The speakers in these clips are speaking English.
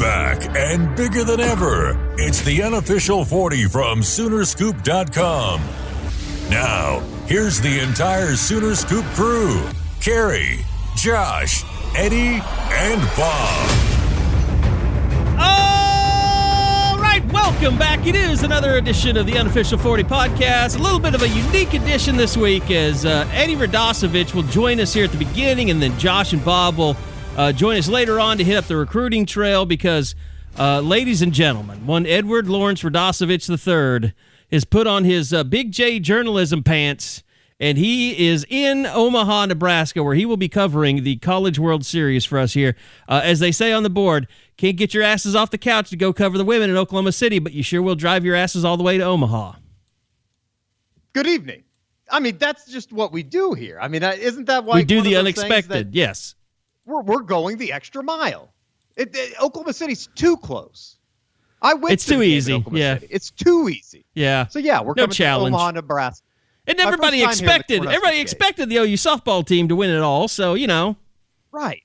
Back and bigger than ever, it's the Unofficial 40 from Soonerscoop.com. Now, here's the entire Sooner Scoop crew. Carrie, Josh, Eddie, and Bob. All right, welcome back. It is another edition of the Unofficial 40 podcast. A little bit of a unique edition this week as Eddie Radosevich will join us here at the beginning, and then Josh and Bob will join us later on to hit up the recruiting trail because, ladies and gentlemen, one Edward Lawrence Radosevich III has put on his Big J journalism pants, and he is in Omaha, Nebraska, where he will be covering the College World Series for us here. As they say on the board, can't get your asses off the couch to go cover the women in Oklahoma City, but you sure will drive your asses all the way to Omaha. Good evening. I mean, that's just what we do here. I mean, isn't that why we do the unexpected? Yes. We're going the extra mile. Oklahoma City's too close. I went. It's too easy. Yeah, City. It's too easy. Yeah. So yeah, we're coming to Omaha, Nebraska. And everybody expected the OU softball team to win it all. So Right.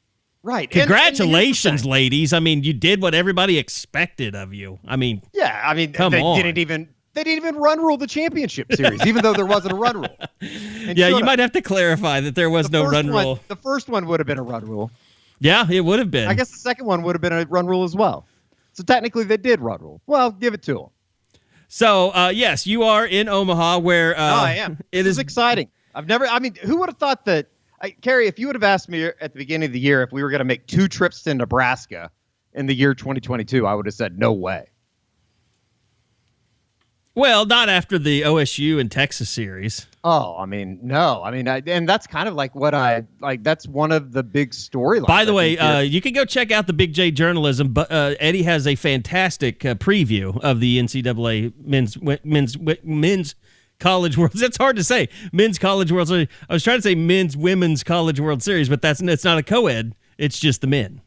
Congratulations, ladies. I mean, you did what everybody expected of you. I mean, yeah. I mean, come on. They didn't even run rule the championship series, even though there wasn't a run rule. Yeah, you might have to clarify that there was no run rule. The first one would have been a run rule. Yeah, it would have been. I guess the second one would have been a run rule as well. So technically they did run rule. Well, give it to them. So, yes, you are in Omaha where I am. It is exciting. Who would have thought that, Carrie, if you would have asked me at the beginning of the year if we were going to make 2 trips to Nebraska in the year 2022, I would have said no way. Well, not after the OSU and Texas series. Oh, I mean, no. I mean, and that's kind of like what that's one of the big storylines. By the way, you can go check out the Big J journalism, but Eddie has a fantastic preview of the NCAA men's College World. That's hard to say. Men's College World Series. I was trying to say women's College World Series, but it's not a co-ed. It's just the men.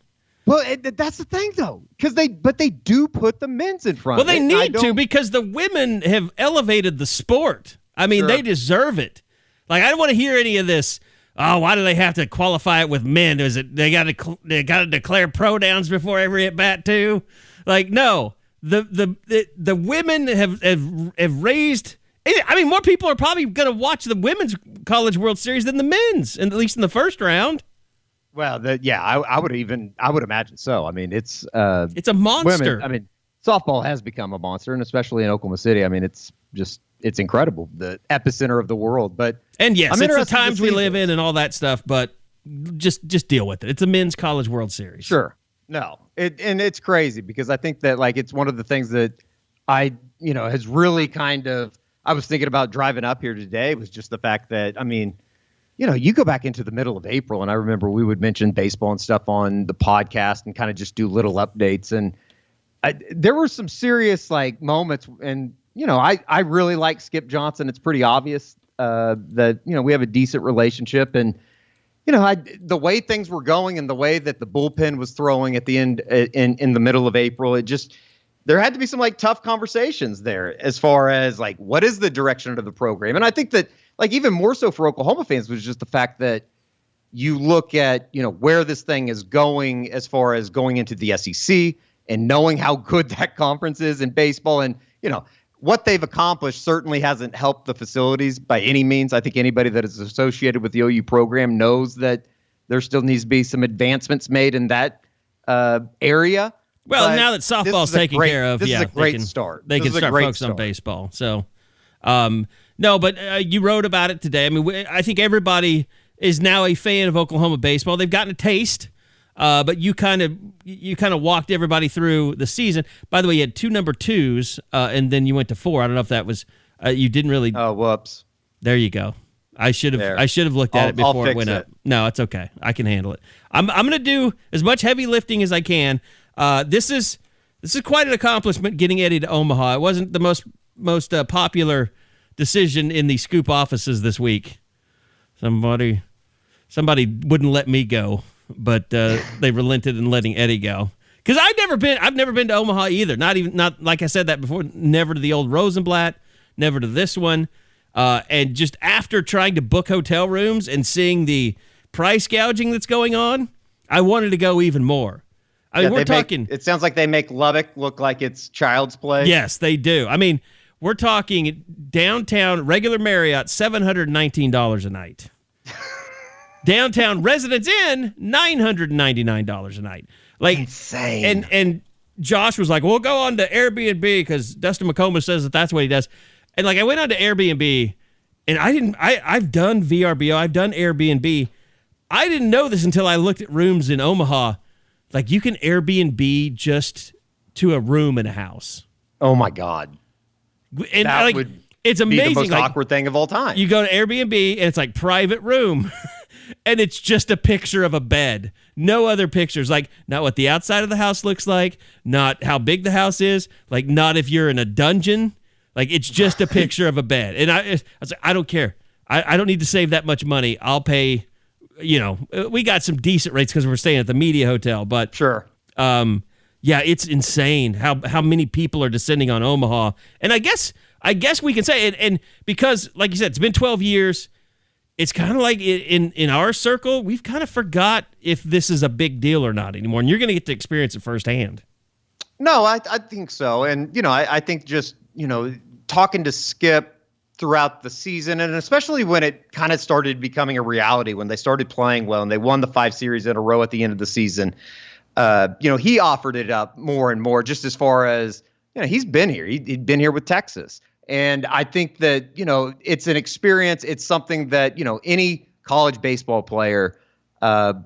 Well, that's the thing, though, because they do put the men's in front. Well, they need to because the women have elevated the sport. I mean, They deserve it. Like, I don't want to hear any of this. Oh, why do they have to qualify it with men? Is it they got to declare pronouns before every at bat too? Like, no, the women have raised. I mean, more people are probably going to watch the women's College World Series than the men's, at least in the first round. Well, I would imagine so. I mean, it's a monster. Women, I mean, softball has become a monster, and especially in Oklahoma City. I mean, it's incredible, the epicenter of the world. And yes, it's the times we live in and all that stuff. But just deal with it. It's a men's College World Series. Sure. No, it's crazy because I think that it's one of the things that has really kind of. I was thinking about driving up here today was just the fact that you go back into the middle of April, and I remember we would mention baseball and stuff on the podcast and kind of just do little updates. And there were some serious moments. And, I really like Skip Johnson. It's pretty obvious that, we have a decent relationship. And, the way things were going and the way that the bullpen was throwing at the end in the middle of April, there had to be some tough conversations there as far as what is the direction of the program. And I think that, even more so for Oklahoma fans was just the fact that you look at, where this thing is going as far as going into the SEC and knowing how good that conference is in baseball. And, what they've accomplished certainly hasn't helped the facilities by any means. I think anybody that is associated with the OU program knows that there still needs to be some advancements made in that area. Well, but now that softball's taken care of, this is a great start. They can start focusing on baseball. So, no, but you wrote about it today. I mean, I think everybody is now a fan of Oklahoma baseball. They've gotten a taste, but you kind of walked everybody through the season. By the way, you had 2 number 2s, and then you went to 4. I don't know if that was you didn't really. Oh, whoops! There you go. I should have looked at it before it went up. No, it's okay. I can handle it. I'm going to do as much heavy lifting as I can. This is quite an accomplishment getting Eddie to Omaha. It wasn't the most popular decision in the scoop offices this week. Somebody wouldn't let me go, but they relented in letting Eddie go. Because I've never been to Omaha either. Not like I said that before. Never to the old Rosenblatt. Never to this one. And just after trying to book hotel rooms and seeing the price gouging that's going on, I wanted to go even more. I mean, we're talking. It sounds like they make Lubbock look like it's child's play. Yes, they do. I mean, we're talking downtown regular Marriott, $719 a night. Downtown Residence Inn, $999 a night. Like insane. And Josh was like, "We'll go on to Airbnb because Dustin McComas says that's what he does." And like, I went on to Airbnb, and I've done VRBO, I've done Airbnb. I didn't know this until I looked at rooms in Omaha. Like, you can Airbnb just to a room in a house. Oh my God. And that like, would it's amazing. Be the most like, awkward thing of all time. You go to Airbnb and it's like private room. And it's just a picture of a bed. No other pictures. Like, not what the outside of the house looks like, not how big the house is, like, not if you're in a dungeon. Like, it's just a picture of a bed. And I was like, I don't care. I don't need to save that much money. I'll pay, we got some decent rates because we're staying at the Media Hotel. But sure. Yeah, it's insane how many people are descending on Omaha. And I guess we can say, and because, like you said, it's been 12 years, it's kind of like in our circle, we've kind of forgot if this is a big deal or not anymore. And you're going to get to experience it firsthand. No, I think so. And, I think just, talking to Skip throughout the season, and especially when it kind of started becoming a reality, when they started playing well and they won the 5 series in a row at the end of the season, he offered it up more and more, just as far as, he's been here. He'd been here with Texas. And I think that, it's an experience. It's something that, any college baseball player,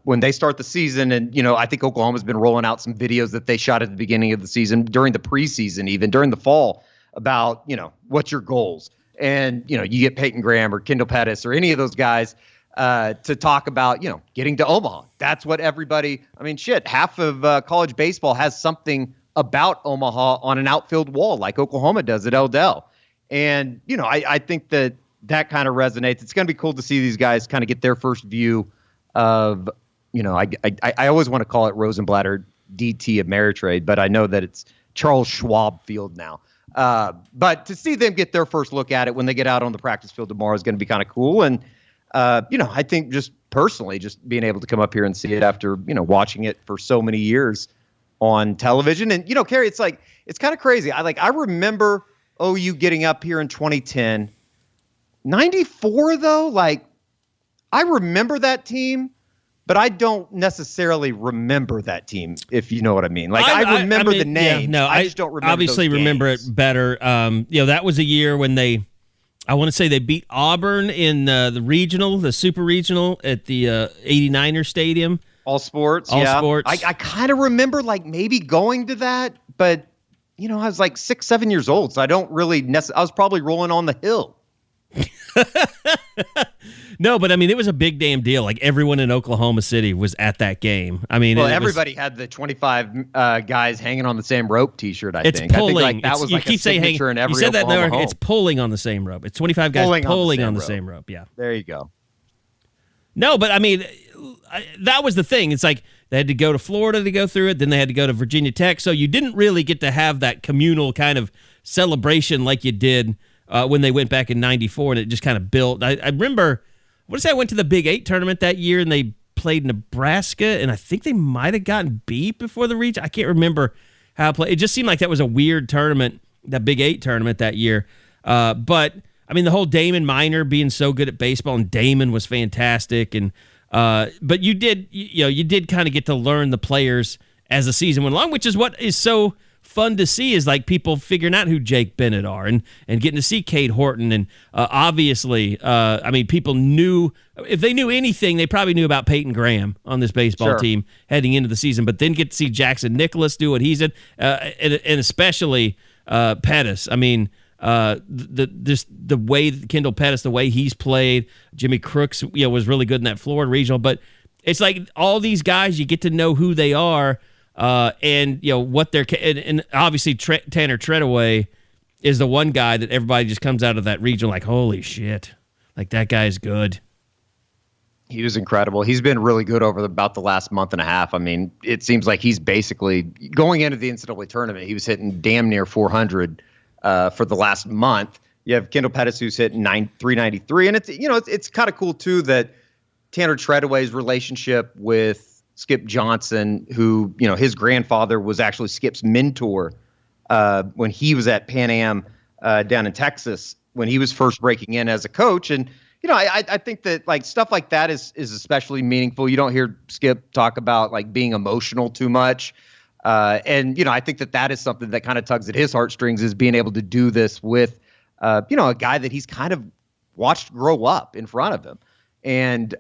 when they start the season, and, I think Oklahoma's been rolling out some videos that they shot at the beginning of the season, during the preseason, even during the fall, about, what's your goals? And, you get Peyton Graham or Kendall Pettis or any of those guys to talk about, getting to Omaha. That's what everybody, half of college baseball has something about Omaha on an outfield wall like Oklahoma does at Eldell. And, I think that kind of resonates. It's going to be cool to see these guys kind of get their first view of, I always want to call it Rosenblatt DT Ameritrade, but I know that it's Charles Schwab Field now. But to see them get their first look at it when they get out on the practice field tomorrow is going to be kind of cool. And, I think just personally, just being able to come up here and see it after, watching it for so many years on television. And, Kerry, it's like, it's kind of crazy. I remember OU getting up here in 2010. 94, though, I remember that team, but I don't necessarily remember that team, if you know what I mean. I remember the name. Yeah, no, I just don't remember obviously those remember games. it better. That was a year when I want to say they beat Auburn in the regional, the super regional at the 89er Stadium. All sports. Sports. I kind of remember maybe going to that, but I was 6, 7 years old, so I don't really I was probably rolling on the hill. No, but it was a big damn deal. Like, everyone in Oklahoma City was at that game. Everybody had the 25 guys hanging on the same rope T-shirt. It's think. pulling. I think that was you a keep saying signature in every you said that Oklahoma there. home. It's pulling on the same rope. It's 25 guys pulling on the same rope. Yeah. There you go. No, but that was the thing. It's like they had to go to Florida to go through it. Then they had to go to Virginia Tech. So you didn't really get to have that communal kind of celebration like you did when they went back in 94, and it just kind of built. I remember, I went to the Big 8 tournament that year, and they played Nebraska, and I think they might have gotten beat before the reach. I can't remember how it played. It just seemed like that was a weird tournament, that Big 8 tournament that year. But the whole Damon Minor being so good at baseball, and Damon was fantastic, and but you did kind of get to learn the players as the season went along, which is what is so fun to see, is like people figuring out who Jake Bennett are and getting to see Cade Horton. And obviously, people knew, if they knew anything, they probably knew about Peyton Graham on this baseball team heading into the season, but then get to see Jackson Nicholas do what he's in, and especially Pettis. The way Kendall Pettis, the way he's played, Jimmy Crooks, was really good in that Florida regional. But it's like all these guys, you get to know who they are, and what they're, and obviously Tanner Treadaway is the one guy that everybody just comes out of that region like, holy shit, like that guy's good. He was incredible. He's been really good over about the last month and a half. It seems like he's basically going into the NCAA tournament. He was hitting damn near 400 for the last month. You have Kendall Pettis, who's hitting 393, and it's kind of cool too that Tanner Treadaway's relationship with Skip Johnson, who, his grandfather was actually Skip's mentor when he was at Pan Am down in Texas when he was first breaking in as a coach. And, I think that like stuff like that is especially meaningful. You don't hear Skip talk about like being emotional too much. And I think that is something that kind of tugs at his heartstrings, is being able to do this with, a guy that he's kind of watched grow up in front of him. And,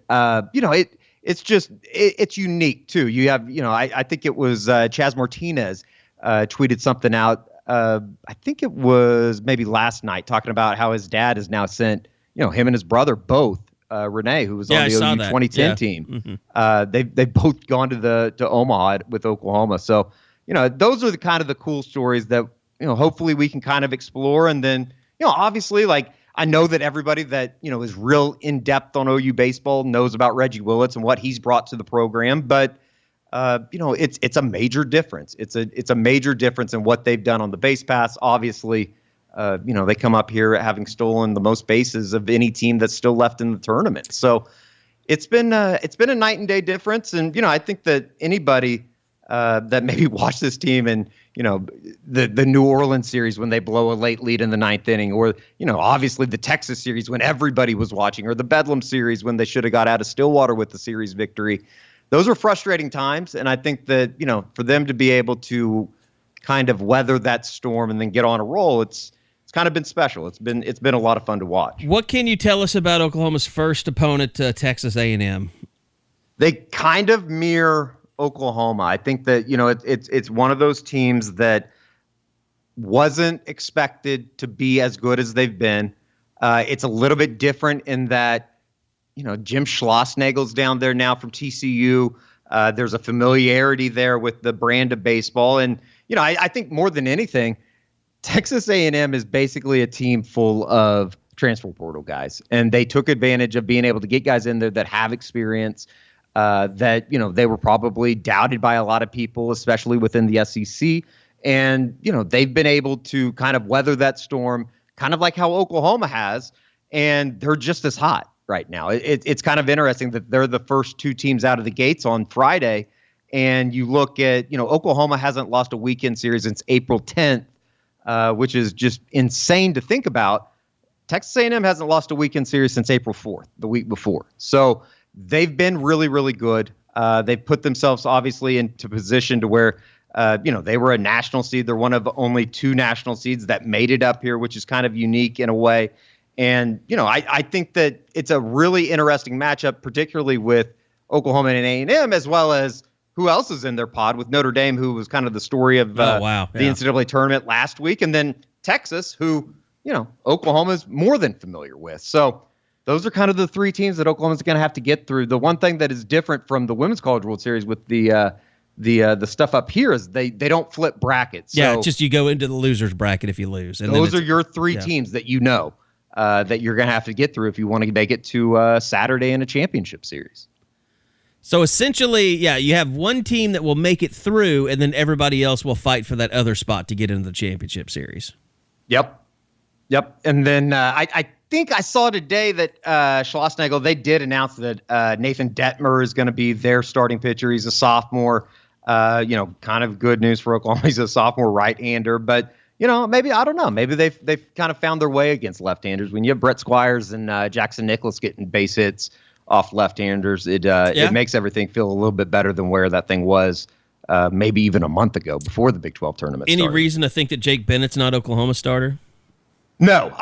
it's unique too. You have, I think it was Chaz Martinez tweeted something out. I think it was maybe last night, talking about how his dad has now sent, him and his brother both, Renee, who was on the OU 2010 team. Mm-hmm. They've both gone to Omaha with Oklahoma. So, those are the kind of the cool stories that, hopefully we can kind of explore. And then, obviously, like, I know that everybody that, is real in depth on OU baseball knows about Reggie Willits and what he's brought to the program. But, it's a major difference. It's a major difference in what they've done on the base pass. Obviously, they come up here having stolen the most bases of any team that's still left in the tournament. So it's been a night and day difference. And, I think that anybody that maybe watched this team and, the New Orleans series when they blow a late lead in the ninth inning, or, obviously the Texas series when everybody was watching, or the Bedlam series when they should have got out of Stillwater with the series victory. Those are frustrating times. And I think that, for them to be able to kind of weather that storm and then get on a roll, it's kind of been special. It's been a lot of fun to watch. What can you tell us about Oklahoma's first opponent, Texas A&M? They kind of mirror Oklahoma. I think that, it's one of those teams that wasn't expected to be as good as they've been. It's a little bit different in that, Jim Schlossnagel's down there now from TCU. There's a familiarity there with the brand of baseball. And, I think more than anything, Texas A&M is basically a team full of transfer portal guys. And they took advantage of being able to get guys in there that have experience, that, they were probably doubted by a lot of people, especially within the SEC. And, they've been able to kind of weather that storm, kind of like how Oklahoma has. And they're just as hot right now. It's kind of interesting that they're the first two teams out of the gates on Friday. And you look at, Oklahoma hasn't lost a weekend series since April 10th, which is just insane to think about. Texas A&M hasn't lost a weekend series since April 4th, the week before. So they've been really, really good. They've put themselves obviously into position to where, they were a national seed. They're one of only two national seeds that made it up here, which is kind of unique in a way. And, I think that it's a really interesting matchup, particularly with Oklahoma and A&M, as well as who else is in their pod with Notre Dame, who was kind of the story of the NCAA tournament last week. And then Texas, who, Oklahoma's more than familiar with. So those are kind of the three teams that Oklahoma's going to have to get through. The one thing that is different from the Women's College World Series with the stuff up here is they don't flip brackets. So just you go into the loser's bracket if you lose. And those are your three teams that that you're going to have to get through if you want to make it to Saturday in a championship series. So essentially, you have one team that will make it through, and then everybody else will fight for that other spot to get into the championship series. Yep. And then I think I saw today that Schlossnagel, they did announce that Nathan Detmer is going to be their starting pitcher. He's a sophomore. Kind of good news for Oklahoma. He's a sophomore right-hander, but maybe, I don't know. Maybe they've kind of found their way against left-handers. When you have Brett Squires and Jackson Nicholas getting base hits off left-handers, it makes everything feel a little bit better than where that thing was maybe even a month ago before the Big 12 tournament started. Any reason to think that Jake Bennett's not Oklahoma starter? No,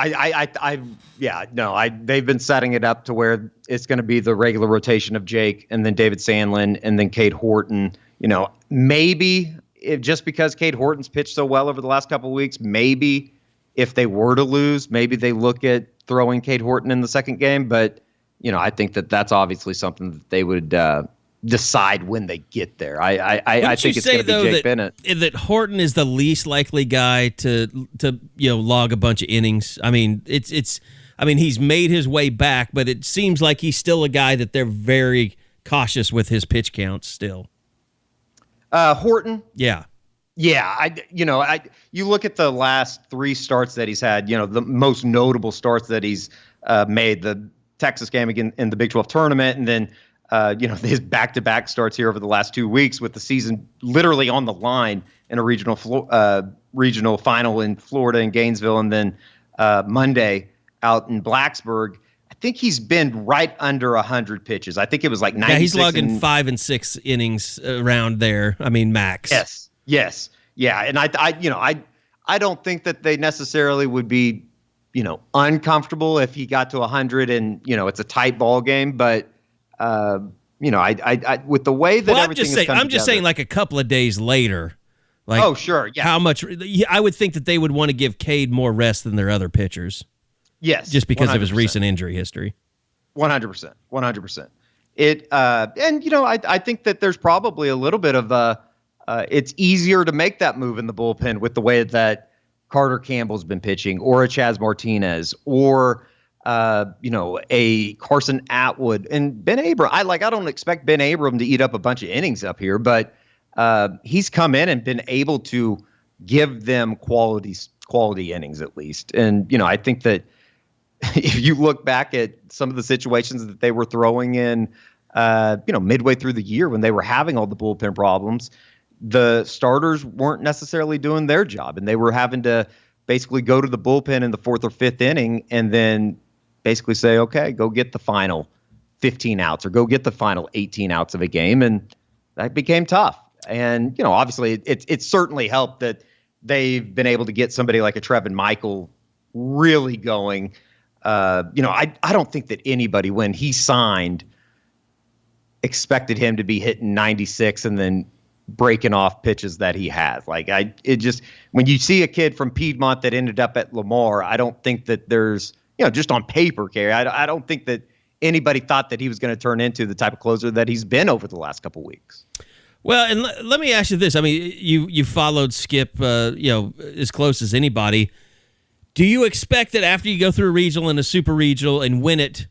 they've been setting it up to where it's going to be the regular rotation of Jake and then David Sandlin and then Cade Horton. Maybe just because Cade Horton's pitched so well over the last couple of weeks, maybe if they were to lose, maybe they look at throwing Cade Horton in the second game. But, I think that's obviously something that they would decide when they get there. I think it's going to be Jake Bennett. That Horton is the least likely guy to log a bunch of innings. I mean, he's made his way back, but it seems like he's still a guy that they're very cautious with his pitch counts still. Horton? Yeah. Yeah, you look at the last three starts that he's had, the most notable starts that he's made, the Texas game again in the Big 12 tournament, and then his back-to-back starts here over the last 2 weeks with the season literally on the line in a regional final in Florida in Gainesville, and then Monday out in Blacksburg. I think he's been right under 100 pitches. I think it was like 96. Yeah, he's logging 5 and 6 innings around there. I mean, max. Yes. Yeah, and I don't think that they necessarily would be, uncomfortable if he got to 100 and, it's a tight ball game, but I with the way that everything I'm just saying like a couple of days later. Like, oh, sure. Yeah. How much I would think that they would want to give Cade more rest than their other pitchers. Yes. Just because 100%. of his recent injury history. 100%. 100%. I think that there's probably a little bit of it's easier to make that move in the bullpen with the way that Carter Campbell's been pitching, or a Chaz Martinez, or a Carson Atwood and Ben Abram. I don't expect Ben Abram to eat up a bunch of innings up here, but he's come in and been able to give them quality innings at least. And, I think that if you look back at some of the situations that they were throwing in, midway through the year when they were having all the bullpen problems, the starters weren't necessarily doing their job, and they were having to basically go to the bullpen in the 4th or 5th inning and then basically say, okay, go get the final 15 outs or go get the final 18 outs of a game. And that became tough. And, obviously it certainly helped that they've been able to get somebody like a Trevin Michael really going. I don't think that anybody, when he signed, expected him to be hitting 96 and then breaking off pitches that he has. When you see a kid from Piedmont that ended up at Lamar, I don't think that there's, just on paper, Kerry, I don't think that anybody thought that he was going to turn into the type of closer that he's been over the last couple of weeks. Well, and let me ask you this. I mean, you followed Skip, as close as anybody. Do you expect that after you go through a regional and a super regional and win it,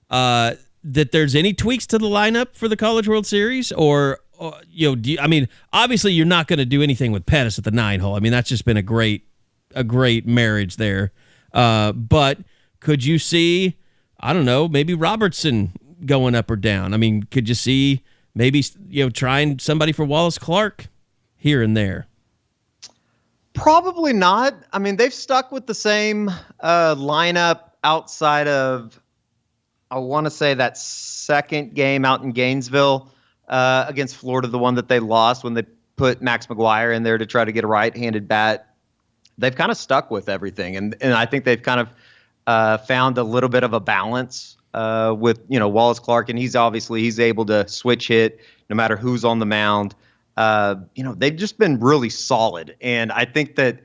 that there's any tweaks to the lineup for the College World Series? Or obviously you're not going to do anything with Pettis at the 9 hole. I mean, that's just been a great marriage there. But could you see, I don't know, maybe Robertson going up or down? I mean, could you see maybe, trying somebody for Wallace Clark here and there? Probably not. I mean, they've stuck with the same lineup outside of, I want to say, that second game out in Gainesville against Florida, the one that they lost when they put Max McGuire in there to try to get a right-handed bat. They've kind of stuck with everything, and I think they've kind of found a little bit of a balance with Wallace Clark, and he's able to switch hit no matter who's on the mound. They've just been really solid, and I think that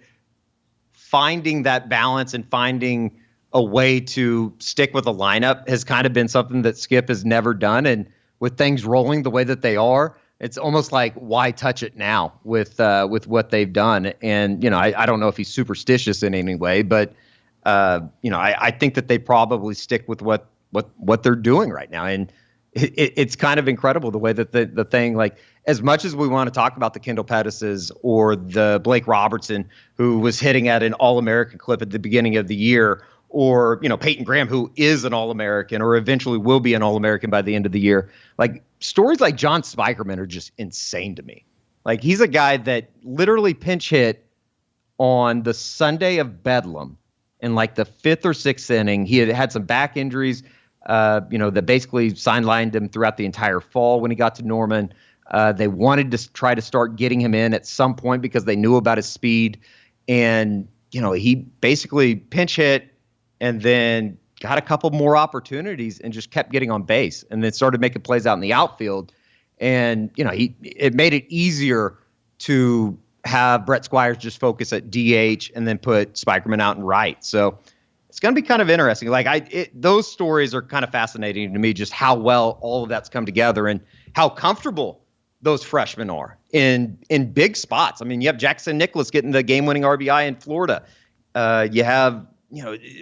finding that balance and finding a way to stick with a lineup has kind of been something that Skip has never done. And with things rolling the way that they are, it's almost like, why touch it now with what they've done? And, I don't know if he's superstitious in any way, but, I think that they probably stick with what they're doing right now. And it's kind of incredible the way that the thing, like, as much as we want to talk about the Kendall Pettises or the Blake Robertson, who was hitting at an All-American clip at the beginning of the year, or, Peyton Graham, who is an All-American or eventually will be an All-American by the end of the year. Like, stories like John Spikerman are just insane to me. Like, he's a guy that literally pinch hit on the Sunday of Bedlam in like the 5th or 6th inning. He had some back injuries, that basically sidelined him throughout the entire fall when he got to Norman. They wanted to try to start getting him in at some point because they knew about his speed. And, he basically pinch hit and then got a couple more opportunities and just kept getting on base and then started making plays out in the outfield. And, it made it easier to have Brett Squires just focus at DH and then put Spikerman out in right. So it's going to be kind of interesting. Like, those stories are kind of fascinating to me, just how well all of that's come together and how comfortable those freshmen are in big spots. I mean, you have Jackson Nicholas getting the game-winning RBI in Florida. You have,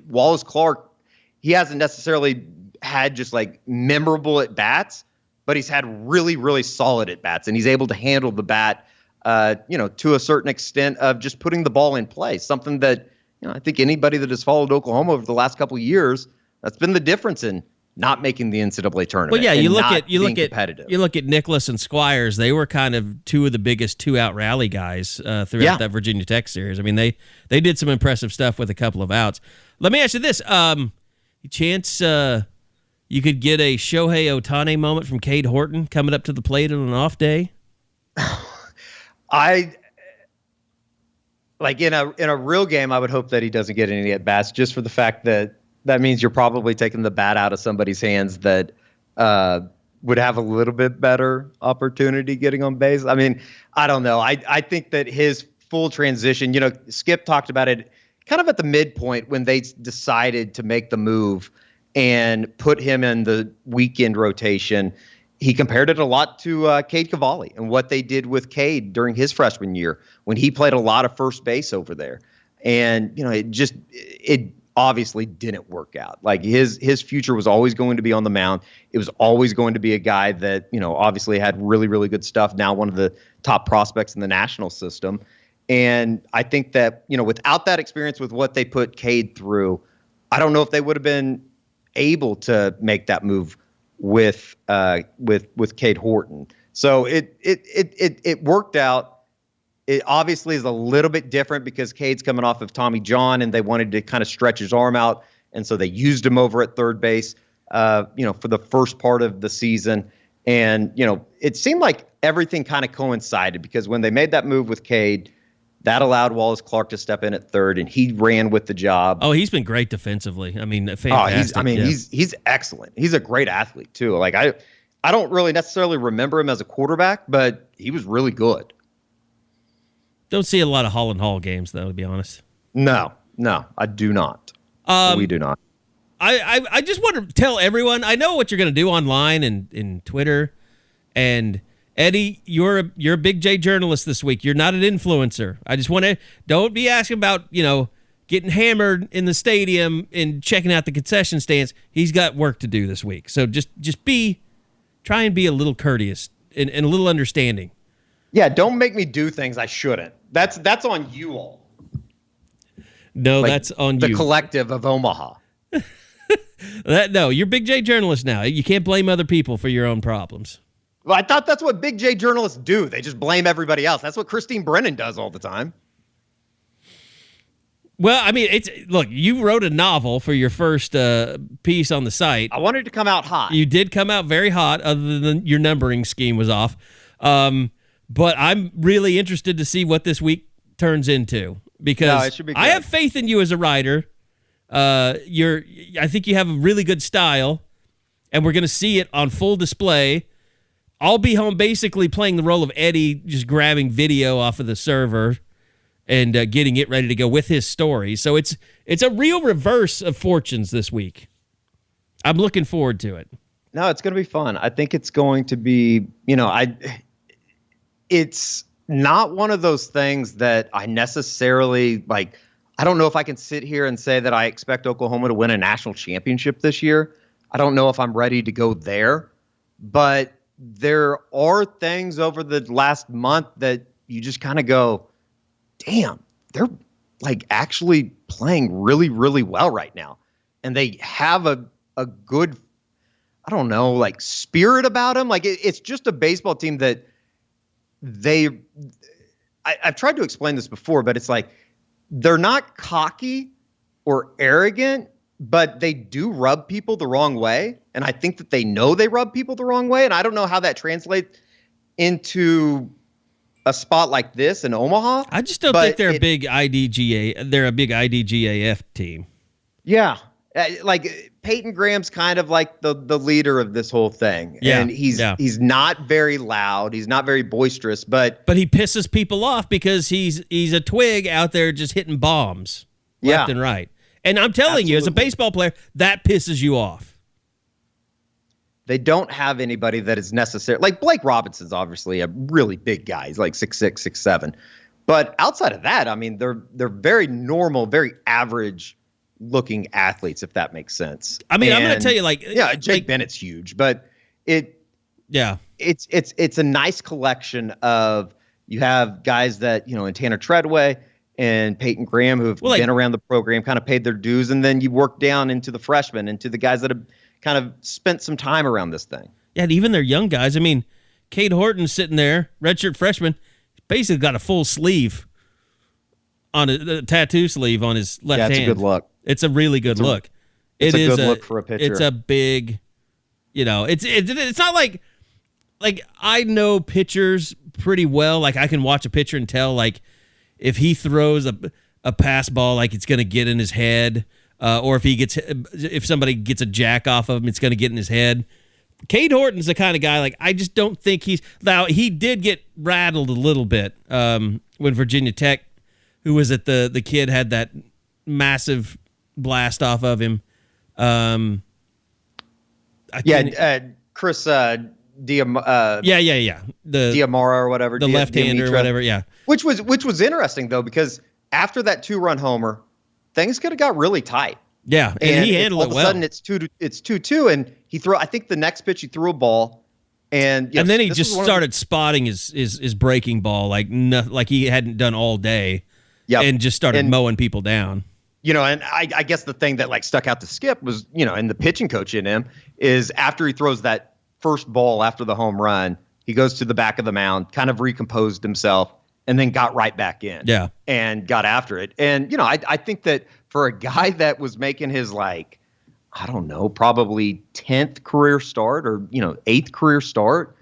Wallace Clark. He hasn't necessarily had just like memorable at bats, but he's had really, really solid at bats, and he's able to handle the bat, to a certain extent of just putting the ball in play. Something that, I think anybody that has followed Oklahoma over the last couple of years, that's been the difference in not making the NCAA tournament. Well, yeah, you look competitive. You look at Nicholas and Squires. They were kind of two of the biggest 2-out rally guys throughout that Virginia Tech series. I mean, they did some impressive stuff with a couple of outs. Let me ask you this: chance you could get a Shohei Ohtani moment from Cade Horton coming up to the plate on an off day? Like in a real game, I would hope that he doesn't get any at bats, just for the fact that means you're probably taking the bat out of somebody's hands that would have a little bit better opportunity getting on base. I mean, I don't know. I think that his full transition, Skip talked about it kind of at the midpoint when they decided to make the move and put him in the weekend rotation. He compared it a lot to Cade Cavalli and what they did with Cade during his freshman year when he played a lot of first base over there. And, it obviously didn't work out. Like his future was always going to be on the mound. It was always going to be a guy that, obviously had really, really good stuff. Now one of the top prospects in the national system. And I think that, without that experience with what they put Cade through, I don't know if they would have been able to make that move with Cade Horton. So it worked out. It obviously is a little bit different because Cade's coming off of Tommy John and they wanted to kind of stretch his arm out. And so they used him over at third base, for the first part of the season. And, it seemed like everything kind of coincided because when they made that move with Cade, that allowed Wallace Clark to step in at third, and he ran with the job. Oh, he's been great defensively. I mean, fantastic. He's excellent. He's a great athlete too. Like I don't really necessarily remember him as a quarterback, but he was really good. Don't see a lot of Holland Hall games though, to be honest. No, I do not. We do not. I just want to tell everyone, I know what you're going to do online and in Twitter, and Eddie, you're a Big J journalist this week. You're not an influencer. I just want to don't be asking about, getting hammered in the stadium and checking out the concession stands. He's got work to do this week. So just try and be a little courteous and a little understanding. Yeah, don't make me do things I shouldn't. That's on you all. No, that's on you. The collective of Omaha. No, you're Big J journalist now. You can't blame other people for your own problems. Well, I thought that's what Big J journalists do. They just blame everybody else. That's what Christine Brennan does all the time. Well, I mean, look, you wrote a novel for your first piece on the site. I wanted to come out hot. You did come out very hot, other than your numbering scheme was off. But I'm really interested to see what this week turns into because it should be good. I have faith in you as a writer. I think you have a really good style, and we're going to see it on full display. I'll be home basically playing the role of Eddie, just grabbing video off of the server and getting it ready to go with his story. So it's a real reverse of fortunes this week. I'm looking forward to it. No, it's going to be fun. I think it's going to be, it's not one of those things that I necessarily like. I don't know if I can sit here and say that I expect Oklahoma to win a national championship this year. I don't know if I'm ready to go there, but there are things over the last month that you just kind of go, damn, they're like actually playing really, really well right now. And they have a good, I don't know, like spirit about them. Like it's just a baseball team that I've tried to explain this before, but it's like, they're not cocky or arrogant, but they do rub people the wrong way. And I think that they know they rub people the wrong way. And I don't know how that translates into a spot like this in Omaha. I just don't think they're a big IDGA. They're a big IDGAF team. Yeah. Like Peyton Graham's kind of like the leader of this whole thing. Yeah. And he's not very loud. He's not very boisterous, but he pisses people off because he's a twig out there just hitting bombs left and right. And I'm telling you, as a baseball player, that pisses you off. They don't have anybody that is necessary. Like Blake Robinson's obviously a really big guy. He's like 6'6", 6'7". But outside of that, I mean, they're very normal, very average looking athletes, if that makes sense. I mean, I'm going to tell you, Jake Bennett's huge, but it's a nice collection of, you have guys that, in Tanner Treadway and Peyton Graham who have been around the program, kind of paid their dues, and then you work down into the freshmen, into the guys that have kind of spent some time around this thing. Yeah, and even their young guys. I mean, Cade Horton's sitting there, redshirt freshman, basically got a full sleeve on a tattoo sleeve on his left hand. Yeah, it's a good look. It's a really good look. It's a good look for a pitcher. It's a big, it's not like I know pitchers pretty well. Like I can watch a pitcher and tell like if he throws a pass ball, like it's going to get in his head, or if somebody gets a jack off of him, it's going to get in his head. Cade Horton's the kind of guy, like, I just don't think now he did get rattled a little bit when Virginia Tech, who was at the kid had that massive blast off of him. Chris Diamara or whatever. The left-hander or whatever, yeah. Which was interesting, though, because after that 2-run homer, things could have got really tight. Yeah, and he handled it well. All of a sudden, it's 2-2, and I think the next pitch he threw a ball, and then he just started spotting his breaking ball like he hadn't done all day, and just started mowing people down. And I guess the thing that stuck out to Skip was, and the pitching coach in him is after he throws that first ball after the home run, he goes to the back of the mound, kind of recomposed himself, and then got right back in. Yeah, and got after it. And I think that for a guy that was making his probably 10th career start or 8th career start,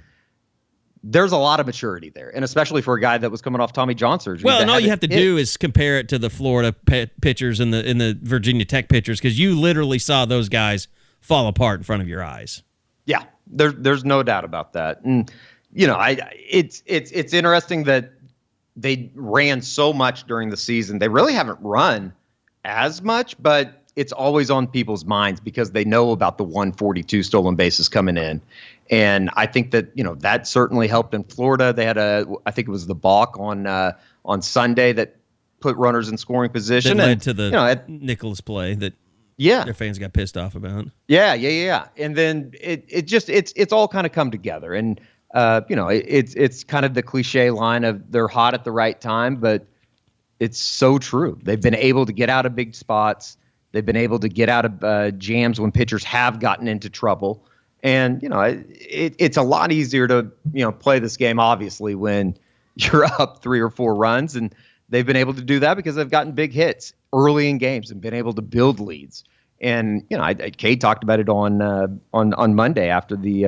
there's a lot of maturity there, and especially for a guy that was coming off Tommy John surgery. Well, and all you have to do is compare it to the Florida pitchers and the Virginia Tech pitchers, because you literally saw those guys fall apart in front of your eyes. Yeah, there's no doubt about that. And it's interesting that they ran so much during the season. They really haven't run as much, but it's always on people's minds because they know about the 142 stolen bases coming in. And I think that, that certainly helped in Florida. They had I think it was the balk on Sunday that put runners in scoring position. That led to the Nicholas play that their fans got pissed off about. Yeah. And then it's all kind of come together. And, it's kind of the cliche line of they're hot at the right time, but it's so true. They've been able to get out of big spots. They've been able to get out of jams when pitchers have gotten into trouble. And, it's a lot easier to, play this game, obviously, when you're up 3 or 4 runs. And they've been able to do that because they've gotten big hits early in games and been able to build leads. And, Cade talked about it on Monday after the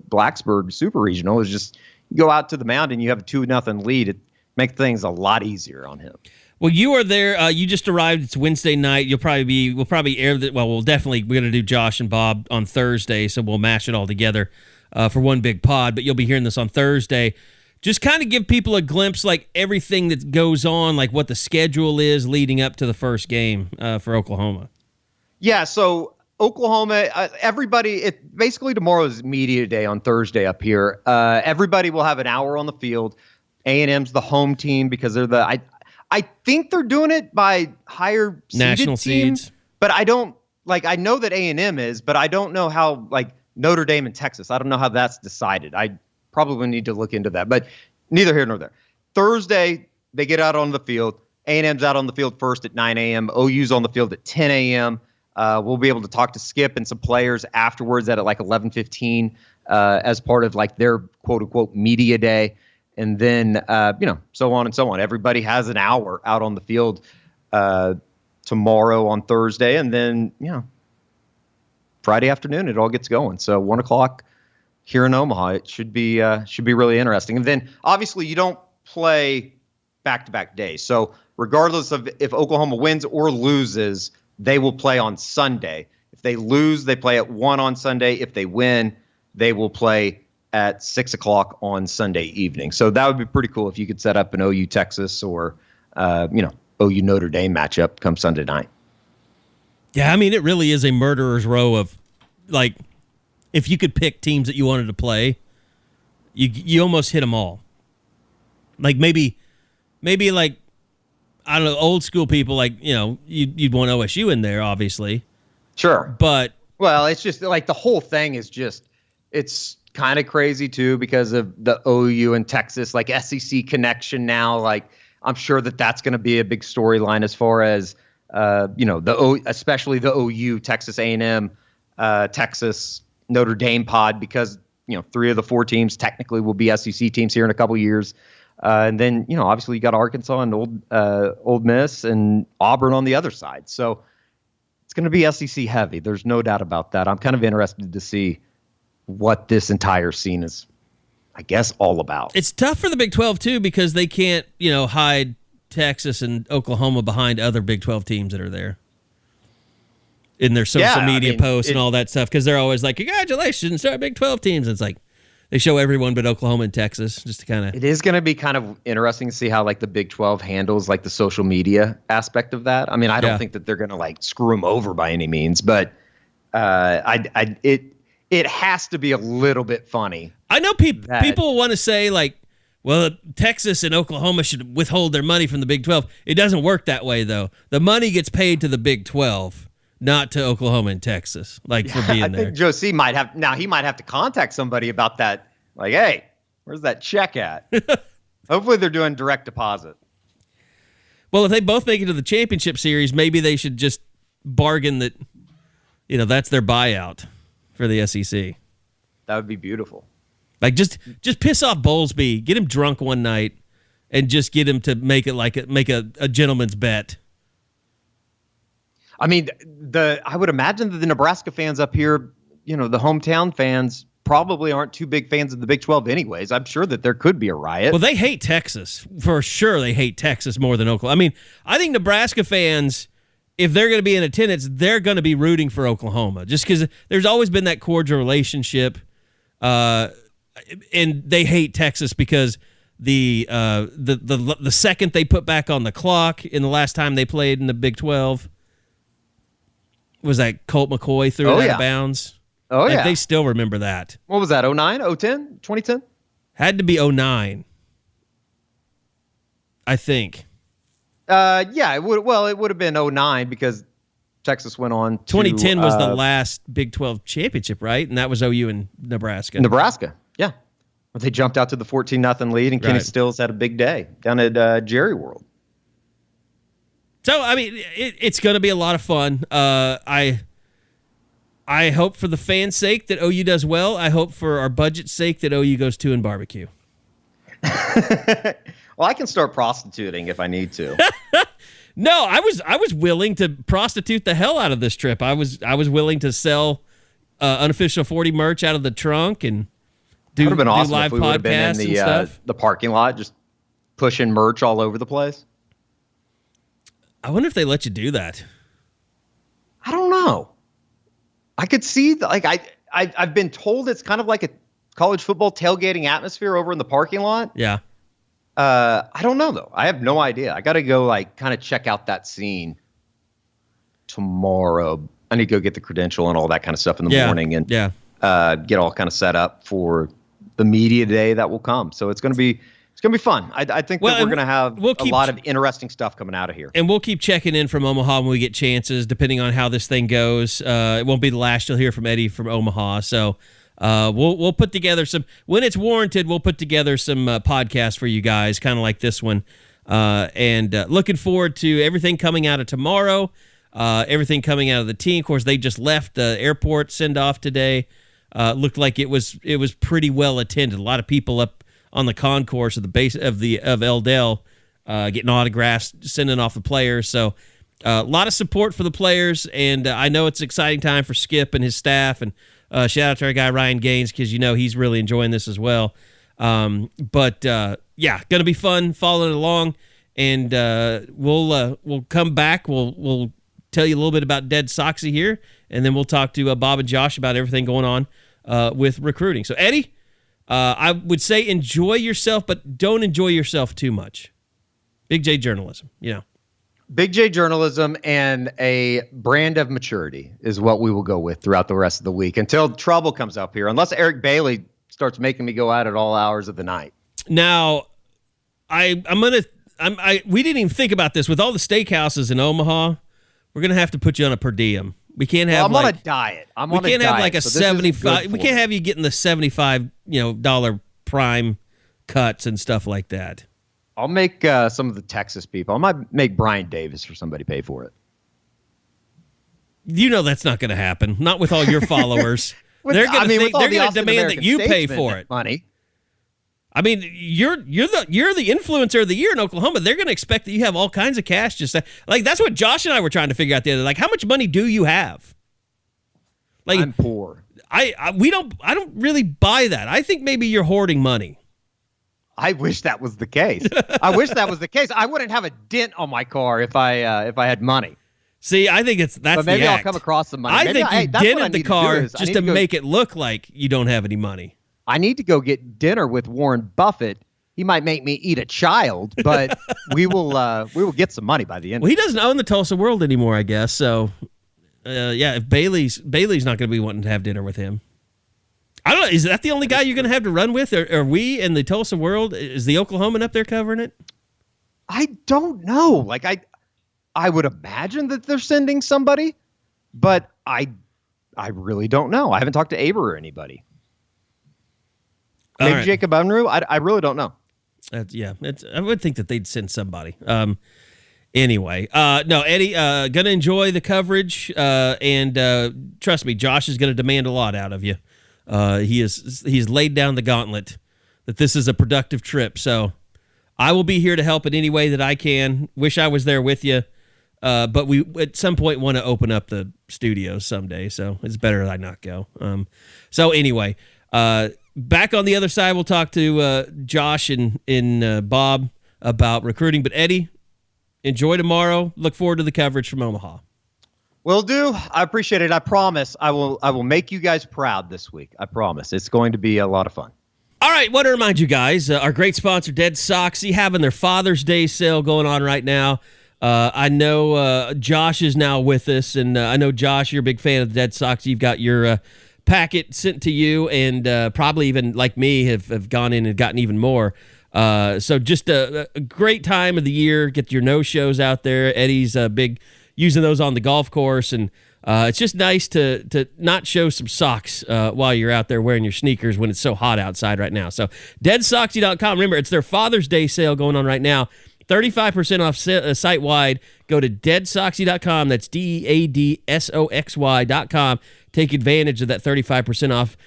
Blacksburg Super Regional. Is just you go out to the mound and you have a 2-0 lead. It makes things a lot easier on him. Well, you are there. You just arrived. It's Wednesday night. We'll probably air that. Well, we're going to do Josh and Bob on Thursday, so we'll mash it all together for one big pod. But you'll be hearing this on Thursday. Just kind of give people a glimpse, everything that goes on, what the schedule is leading up to the first game for Oklahoma. Yeah, so Oklahoma, basically tomorrow is media day on Thursday up here. Everybody will have an hour on the field. A&M's the home team because they're I think they're doing it by higher national seeded seeds. But I don't I know that A&M is, but I don't know how Notre Dame and Texas. I don't know how that's decided. I probably need to look into that, but neither here nor there. Thursday, they get out on the field. A&M's out on the field first at 9 a.m. OU's on the field at 10 a.m. We'll be able to talk to Skip and some players afterwards at 11:15 as part of their quote unquote media day. And then, so on and so on. Everybody has an hour out on the field tomorrow on Thursday. And then, Friday afternoon, it all gets going. So 1 o'clock here in Omaha, it should be really interesting. And then, obviously, you don't play back-to-back days. So regardless of if Oklahoma wins or loses, they will play on Sunday. If they lose, they play at 1 on Sunday. If they win, they will play at 6 o'clock on Sunday evening. So that would be pretty cool if you could set up an OU Texas or, OU Notre Dame matchup come Sunday night. Yeah, I mean, it really is a murderer's row of, if you could pick teams that you wanted to play, you almost hit them all. Maybe I don't know, old school people, you'd want OSU in there, obviously. Sure. But. Well, it's just the whole thing is just, it's kind of crazy too because of the OU and Texas SEC connection now. I'm sure that's going to be a big storyline as far as especially the OU Texas A&M Texas, Notre Dame pod because, 3 of the 4 teams technically will be SEC teams here in a couple years. And then, obviously you got Arkansas and Old Miss and Auburn on the other side. So it's going to be SEC heavy. There's no doubt about that. I'm kind of interested to see what this entire scene is, I guess, all about. It's tough for the Big 12, too, because they can't, hide Texas and Oklahoma behind other Big 12 teams that are there in their social media posts and all that stuff, because they're always like, congratulations to our Big 12 teams. And it's like they show everyone but Oklahoma and Texas just to kind of. It is going to be kind of interesting to see how the Big 12 handles the social media aspect of that. I mean, I don't think that they're going to screw them over by any means, but it has to be a little bit funny. I know people want to say well, Texas and Oklahoma should withhold their money from the Big 12. It doesn't work that way, though. The money gets paid to the Big 12, not to Oklahoma and Texas, for being there. I think Joe C. might have to contact somebody about that. Hey, where's that check at? Hopefully they're doing direct deposit. Well, if they both make it to the championship series, maybe they should just bargain that, that's their buyout for the SEC. That would be beautiful. Just piss off Bowlesby, get him drunk one night, and just get him to make it make a gentleman's bet. I mean, I would imagine that the Nebraska fans up here, the hometown fans, probably aren't too big fans of the Big 12 anyways. I'm sure that there could be a riot. Well, they hate Texas. For sure they hate Texas more than Oklahoma. I mean, I think Nebraska fans, if they're going to be in attendance, they're going to be rooting for Oklahoma just because there's always been that cordial relationship. And they hate Texas because the second they put back on the clock in the last time they played in the Big 12 was that Colt McCoy threw it out of bounds. Oh, yeah. They still remember that. What was that, 09, 010, 2010? Had to be 09, I think. Yeah, it would have been 09 because Texas went on to... 2010 was the last Big 12 championship, right? And that was OU and Nebraska. Nebraska, yeah. They jumped out to the 14-0 lead, and Kenny Stills had a big day down at Jerry World. So, I mean, it's going to be a lot of fun. I hope for the fans' sake that OU does well. I hope for our budget's sake that OU goes 2 in barbecue. Well, I can start prostituting if I need to. No, I was willing to prostitute the hell out of this trip. I was willing to sell Unofficial 40 merch out of the trunk and do awesome live if we would have been in the parking lot, just pushing merch all over the place. I wonder if they let you do that. I don't know. I could see I've been told it's kind of like a college football tailgating atmosphere over in the parking lot. Yeah. I don't know though. I have no idea. I got to go kind of check out that scene tomorrow. I need to go get the credential and all that kind of stuff in the morning and get all kind of set up for the media day that will come. So it's going to be fun. I think that we're going to have a lot of interesting stuff coming out of here. And we'll keep checking in from Omaha when we get chances, depending on how this thing goes. It won't be the last you'll hear from Eddie from Omaha. So we'll put together some, when it's warranted, we'll put together some podcasts for you guys, kind of like this one. And looking forward to everything coming out of tomorrow, everything coming out of the team. Of course, they just left the airport send-off today. Looked like it was pretty well attended. A lot of people up on the concourse of the base of Eldell, getting autographs, sending off the players. So a lot of support for the players, and I know it's an exciting time for Skip and his staff. And shout out to our guy Ryan Gaines because he's really enjoying this as well. But going to be fun following along, and we'll come back. We'll tell you a little bit about Dead Soxy here, and then we'll talk to Bob and Josh about everything going on with recruiting. So, Eddie, I would say enjoy yourself, but don't enjoy yourself too much. Big J journalism, Big J journalism and a brand of maturity is what we will go with throughout the rest of the week until trouble comes up here, unless Eric Bailey starts making me go out at all hours of the night. Now, we didn't even think about this. With all the steakhouses in Omaha, we're going to have to put you on a per diem. We can't have I'm on a diet. We can't have like a 75. We can't have you getting the $75, dollar prime cuts and stuff like that. I'll make some of the Texas people. I might make Brian Davis or somebody pay for it. You know that's not going to happen. Not with all your followers. They're going to demand that you pay for it. Money. I mean, you're the influencer of the year in Oklahoma. They're going to expect that you have all kinds of cash. Just like that's what Josh and I were trying to figure out the other day. Like, how much money do you have? Like, I'm poor. I don't really buy that. I think maybe you're hoarding money. I wish that was the case. I wouldn't have a dent on my car if I had money. See, I think that's but maybe the I'll act. come across some money. I think you dented the car just to make it look like you don't have any money. I need to go get dinner with Warren Buffett. He might make me eat a child, but we will get some money by the end. Well, he doesn't own the Tulsa World anymore, I guess. So, if Bailey's not going to be wanting to have dinner with him. I don't know. Is that the only guy you're going to have to run with? Or are we in the Tulsa World? Is the Oklahoman up there covering it? I don't know. Like I would imagine that they're sending somebody, but I really don't know. I haven't talked to Aber or anybody. Maybe Jacob Unruh? I really don't know. I would think that they'd send somebody. Anyway, no, Eddie, gonna enjoy the coverage, and trust me, Josh is gonna demand a lot out of you. He's laid down the gauntlet that this is a productive trip. So I will be here to help in any way that I can. Wish I was there with you, but we at some point want to open up the studio someday. So it's better that I not go. So anyway, back on the other side, we'll talk to Josh and Bob about recruiting. But Eddie, enjoy tomorrow. Look forward to the coverage from Omaha. Will do. I appreciate it. I promise I will make you guys proud this week. I promise. It's going to be a lot of fun. All right, want to remind you guys, our great sponsor, Dead Soxy, having their Father's Day sale going on right now. I know Josh is now with us, and I know, Josh, you're a big fan of the Dead Soxy. You've got your packet sent to you, and probably even, like me, have gone in and gotten even more. So just a great time of the year. Get your no-shows out there. Eddie's big using those on the golf course, and it's just nice to not show some socks while you're out there wearing your sneakers when it's so hot outside right now. So deadsoxy.com. Remember, it's their Father's Day sale going on right now. 35% off site-wide. Go to deadsoxy.com. That's deadsoxy.com. Take advantage of that 35% off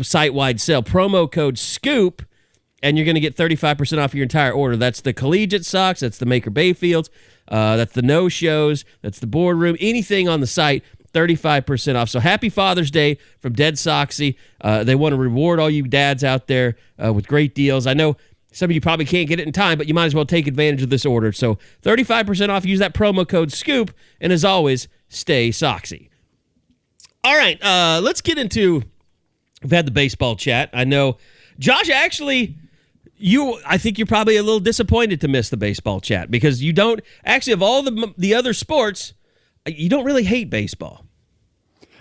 site-wide sale. Promo code SCOOP, and you're going to get 35% off your entire order. That's the collegiate socks. That's the Maker Bayfields. That's the no-shows. That's the boardroom. Anything on the site, 35% off. So happy Father's Day from Dead Soxy. They want to reward all you dads out there with great deals. I know some of you probably can't get it in time, but you might as well take advantage of this order. So 35% off. Use that promo code SCOOP. And as always, stay Soxy. All right, let's get into, we've had the baseball chat. I know, Josh, actually, I think you're probably a little disappointed to miss the baseball chat because you don't, actually, of all the other sports, you don't really hate baseball.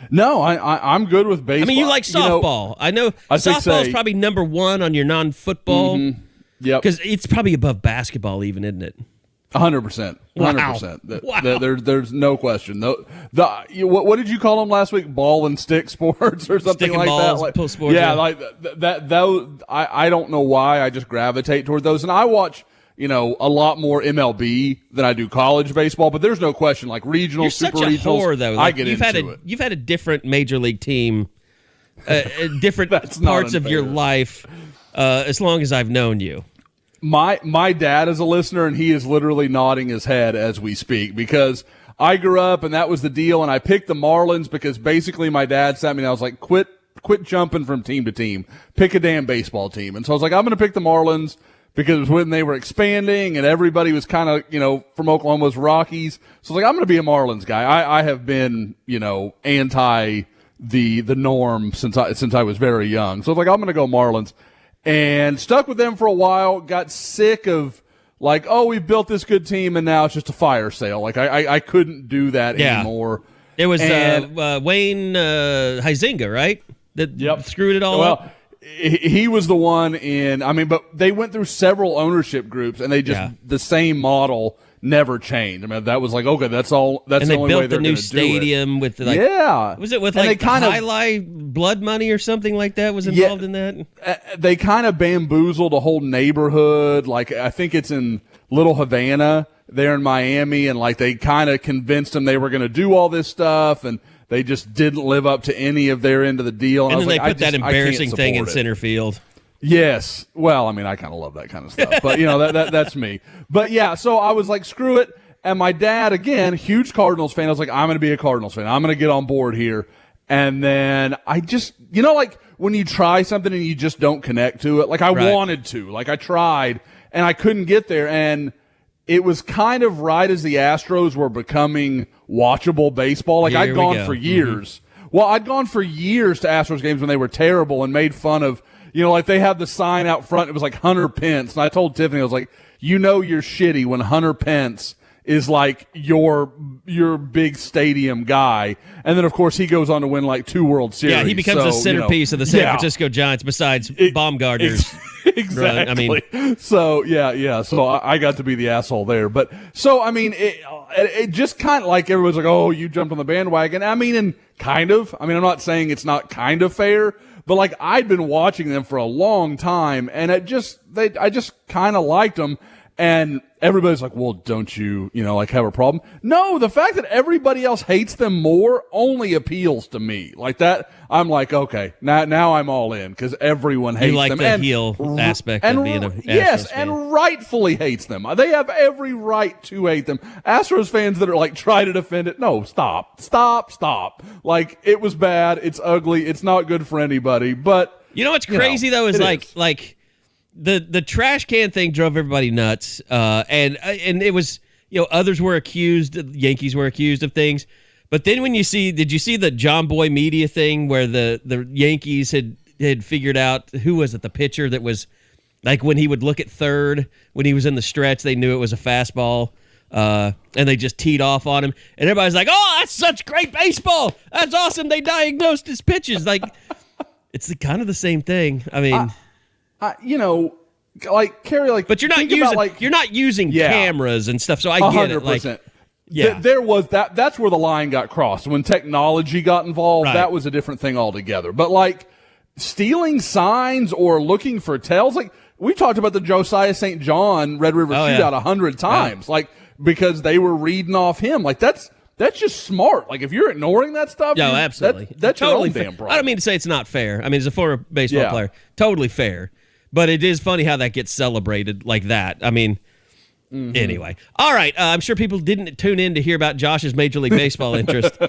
No, I'm good with baseball. I mean, you like softball. I know softball is probably number one on your non-football. Mm-hmm. Yep. Because it's probably above basketball even, isn't it? 100%. 100%. Wow. There's no question. What did you call them last week? Ball and stick sports or something like balls, that? pull sports, yeah, like that. Those, I don't know why I just gravitate toward those. And I watch, a lot more MLB than I do college baseball. But there's no question, like regional, You're super such a regionals. whore, though. Like, you've had a different major league team, different parts of your life, as long as I've known you. My dad is a listener, and he is literally nodding his head as we speak because I grew up, and that was the deal. And I picked the Marlins because basically my dad sat me and I was like, quit jumping from team to team. Pick a damn baseball team. And so I was like, I'm going to pick the Marlins because when they were expanding and everybody was kind of, from Oklahoma's Rockies. So I was like, I'm going to be a Marlins guy. I have been, anti the norm since I was very young. So I was like, I'm going to go Marlins. And stuck with them for a while, got sick of, like, oh, we built this good team, and now it's just a fire sale. Like, I couldn't do that anymore. It was Wayne Huizinga, right? That screwed it all up? He was the one but they went through several ownership groups, and they just, the same model never changed. I mean, that was like, okay, that's all. That's the only way they're going to do it. And they built the new stadium with, like, was it with like highlight blood money or something like that was involved in that? They kind of bamboozled a whole neighborhood. Like, I think it's in Little Havana. there in Miami, and like they kind of convinced them they were going to do all this stuff, and they just didn't live up to any of their end of the deal. And then they put that embarrassing thing in center field. Yes. Well, I mean, I kind of love that kind of stuff, but that's me. But yeah, so I was like, screw it. And my dad, again, huge Cardinals fan. I was like, I'm going to be a Cardinals fan. I'm going to get on board here. And then I just, like when you try something and you just don't connect to it, like I wanted to, like I tried and I couldn't get there. And it was kind of right as the Astros were becoming watchable baseball. Like I'd gone for years. Mm-hmm. Well, I'd gone for years to Astros games when they were terrible and made fun of, like they had the sign out front. It was like Hunter Pence. And I told Tiffany, I was like, you're shitty when Hunter Pence is like your big stadium guy. And then, of course, he goes on to win like 2 World Series. Yeah, he becomes the centerpiece of the San Francisco Giants besides Baumgartner's. Exactly. Run. I mean, so, yeah. So I got to be the asshole there. But so, I mean, it just kind of like everyone's like, oh, you jumped on the bandwagon. I mean, and kind of. I mean, I'm not saying it's not kind of fair, but like I'd been watching them for a long time, and I just kind of liked them. And everybody's like, well, don't you, like have a problem? No, the fact that everybody else hates them more only appeals to me. Like that, I'm like, okay, now I'm all in because everyone hates them. You like the heel aspect of being a Astros yes, fan. and rightfully hates them. They have every right to hate them. Astros fans that are like, try to defend it. No, stop. Like, it was bad. It's ugly. It's not good for anybody. But you know what's crazy though is like the trash can thing drove everybody nuts, and it was others were accused, Yankees were accused of things, but then did you see the John Boy media thing where the Yankees had figured out who was it, the pitcher that was like when he would look at third when he was in the stretch, they knew it was a fastball, and they just teed off on him, and everybody's like, oh, that's such great baseball, that's awesome, they diagnosed his pitches. Like it's kind of the same thing. I mean. Like Carrie, like, but you're not using cameras and stuff. So I get 100%. It. Like, there was that. That's where the line got crossed when technology got involved. Right. That was a different thing altogether. But like stealing signs or looking for tells, like we talked about the Josiah St. John Red River shootout 100 times, like because they were reading off him. Like that's just smart. Like if you're ignoring that stuff, absolutely, that's totally your own damn problem. I don't mean to say it's not fair. I mean, as a former baseball player, totally fair. But it is funny how that gets celebrated like that. I mean, anyway. All right. I'm sure people didn't tune in to hear about Josh's Major League Baseball interest.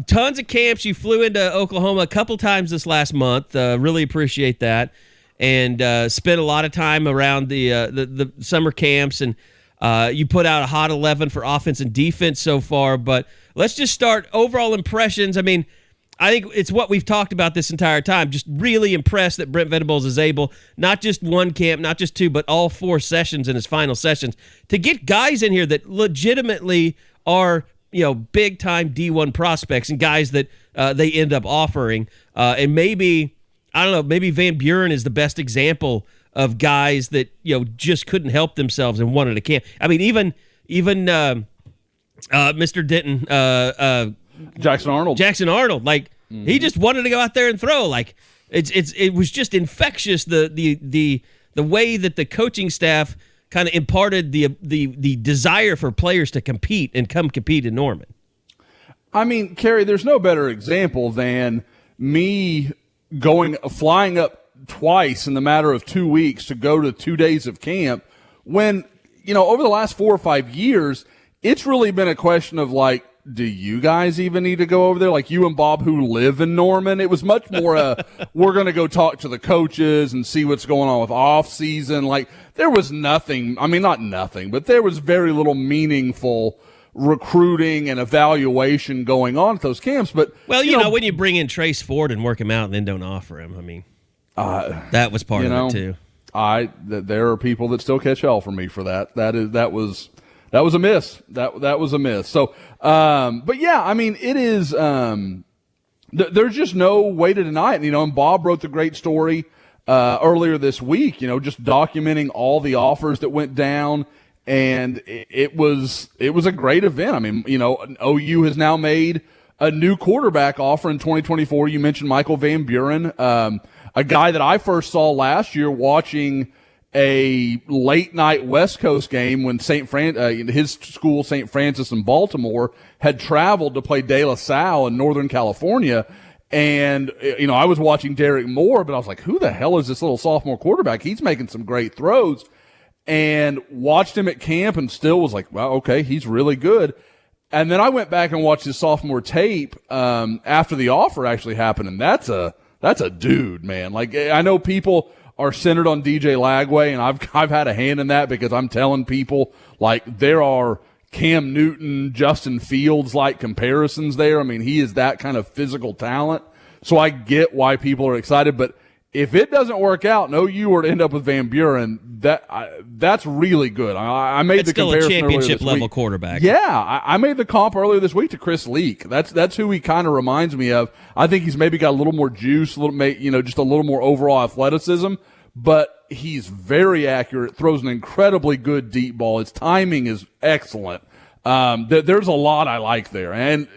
Tons of camps. You flew into Oklahoma a couple times this last month. Really appreciate that. And spent a lot of time around the summer camps. And you put out a hot 11 for offense and defense so far. But let's just start overall impressions. I mean, I think it's what we've talked about this entire time. Just really impressed that Brent Venables is able, not just one camp, not just 2, but all 4 sessions in his final sessions, to get guys in here that legitimately are, big-time D1 prospects and guys that they end up offering. And maybe, I don't know, maybe Van Buren is the best example of guys that, just couldn't help themselves and wanted a camp. I mean, even Mr. Denton, Jackson Arnold, like he just wanted to go out there and throw. Like it was just infectious. The way that the coaching staff kind of imparted the desire for players to compete and come compete in Norman. I mean, Kerry, there's no better example than me flying up twice in the matter of 2 weeks to go to 2 days of camp when, over the last 4 or 5 years, it's really been a question of like, do you guys even need to go over there? Like you and Bob who live in Norman, it was much more we're going to go talk to the coaches and see what's going on with off season. Like there was nothing, I mean, not nothing, but there was very little meaningful recruiting and evaluation going on at those camps. But well, when you bring in Trace Ford and work him out and then don't offer him, I mean, that was part of it too. There are people that still catch hell for me for that. That was a miss. That was a miss. So, but yeah, I mean, it is, there's just no way to deny it. And Bob wrote the great story, earlier this week, just documenting all the offers that went down. And it was a great event. I mean, OU has now made a new quarterback offer in 2024. You mentioned Michael Van Buren, a guy that I first saw last year watching a late night West Coast game when his school, St. Francis in Baltimore, had traveled to play De La Salle in Northern California. And, I was watching Derek Moore, but I was like, who the hell is this little sophomore quarterback? He's making some great throws. And watched him at camp and still was like, well, okay, he's really good. And then I went back and watched his sophomore tape after the offer actually happened. And that's a dude, man. Like, I know people are centered on DJ Lagway, and I've had a hand in that because I'm telling people, like, there are Cam Newton, Justin Fields-like comparisons there. I mean, he is that kind of physical talent. So I get why people are excited. But if it doesn't work out, and OU were to end up with Van Buren, that's really good. I made the comparison still a championship-level week. Quarterback. Yeah, I made the comp earlier this week to Chris Leak. That's who he kind of reminds me of. I think he's maybe got a little more juice, just a little more overall athleticism, but he's very accurate, throws an incredibly good deep ball. His timing is excellent. There's a lot I like there. And,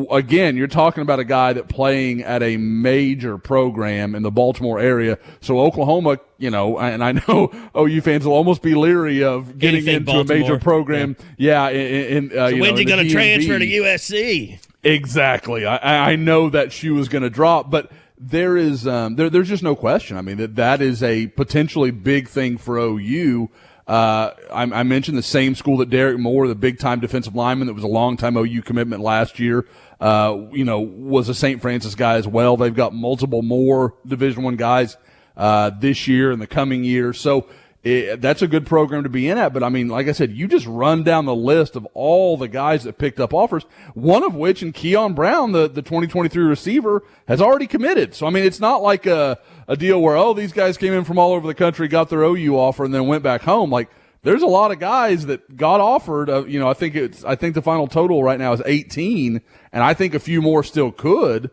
again, you're talking about a guy that playing at a major program in the Baltimore area. So Oklahoma, and I know OU fans will almost be leery of getting into Baltimore, a major program. Yeah. So when's he going to transfer to USC? Exactly. I know that shoe is going to drop, but there is there's just no question. I mean, that is a potentially big thing for OU. I mentioned the same school that Derek Moore, the big-time defensive lineman that was a long-time OU commitment last year, was a St. Francis guy as well. They've got multiple more Division I guys this year and the coming year. So that's a good program to be in at. But, I mean, like I said, you just run down the list of all the guys that picked up offers, one of which, in Keon Brown, the 2023 receiver, has already committed. So, I mean, it's not like a deal where, these guys came in from all over the country, got their OU offer, and then went back home. Like, there's a lot of guys that got offered. I think the final total right now is 18, and I think a few more still could.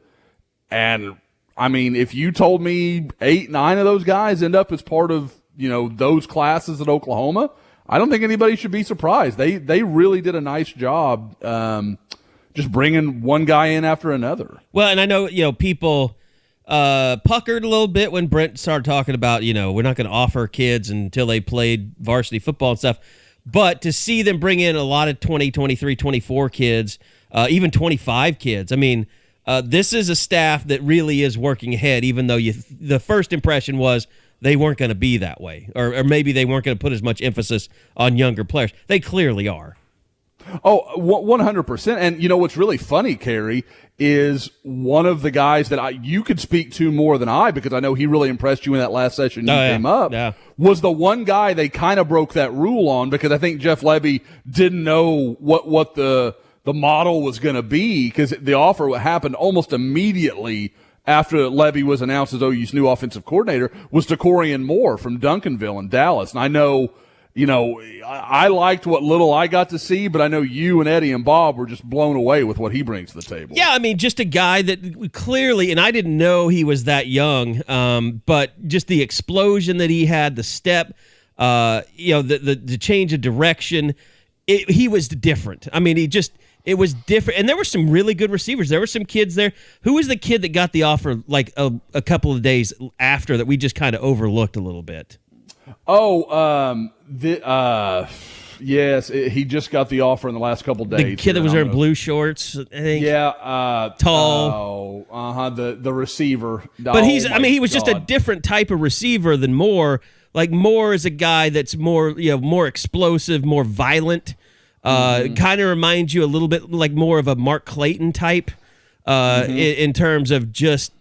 And, I mean, if you told me 8, 9 of those guys end up as part of those classes at Oklahoma, I don't think anybody should be surprised. They really did a nice job just bringing one guy in after another. Well, and I know, people puckered a little bit when Brent started talking about, we're not going to offer kids until they played varsity football and stuff. But to see them bring in a lot of 20, 23, 24 kids, even 25 kids, I mean, this is a staff that really is working ahead, even though the first impression was they weren't going to be that way, or maybe they weren't going to put as much emphasis on younger players. They clearly are. Oh, 100%. And what's really funny, Kerry, is one of the guys that you could speak to more than I, because I know he really impressed you in that last session came up, was the one guy they kind of broke that rule on, because I think Jeff Lebby didn't know what the model was going to be, because the offer happened almost immediately after Lebby was announced as OU's new offensive coordinator, was to Corian Moore from Duncanville in Dallas. And I know, I liked what little I got to see, but I know you and Eddie and Bob were just blown away with what he brings to the table. Yeah, I mean, just a guy that clearly, and I didn't know he was that young, but just the explosion that he had, the step, the change of direction, he was different. I mean, it was different. And there were some really good receivers. There were some kids there. Who was the kid that got the offer like a couple of days after that we just kind of overlooked a little bit? Yes, he just got the offer in the last couple of days. The kid that was wearing blue shorts, I think. Yeah. Tall. The receiver. But he was just a different type of receiver than Moore. Like, Moore is a guy that's more explosive, more violent. Kind of reminds you a little bit like more of a Mark Clayton type in terms of just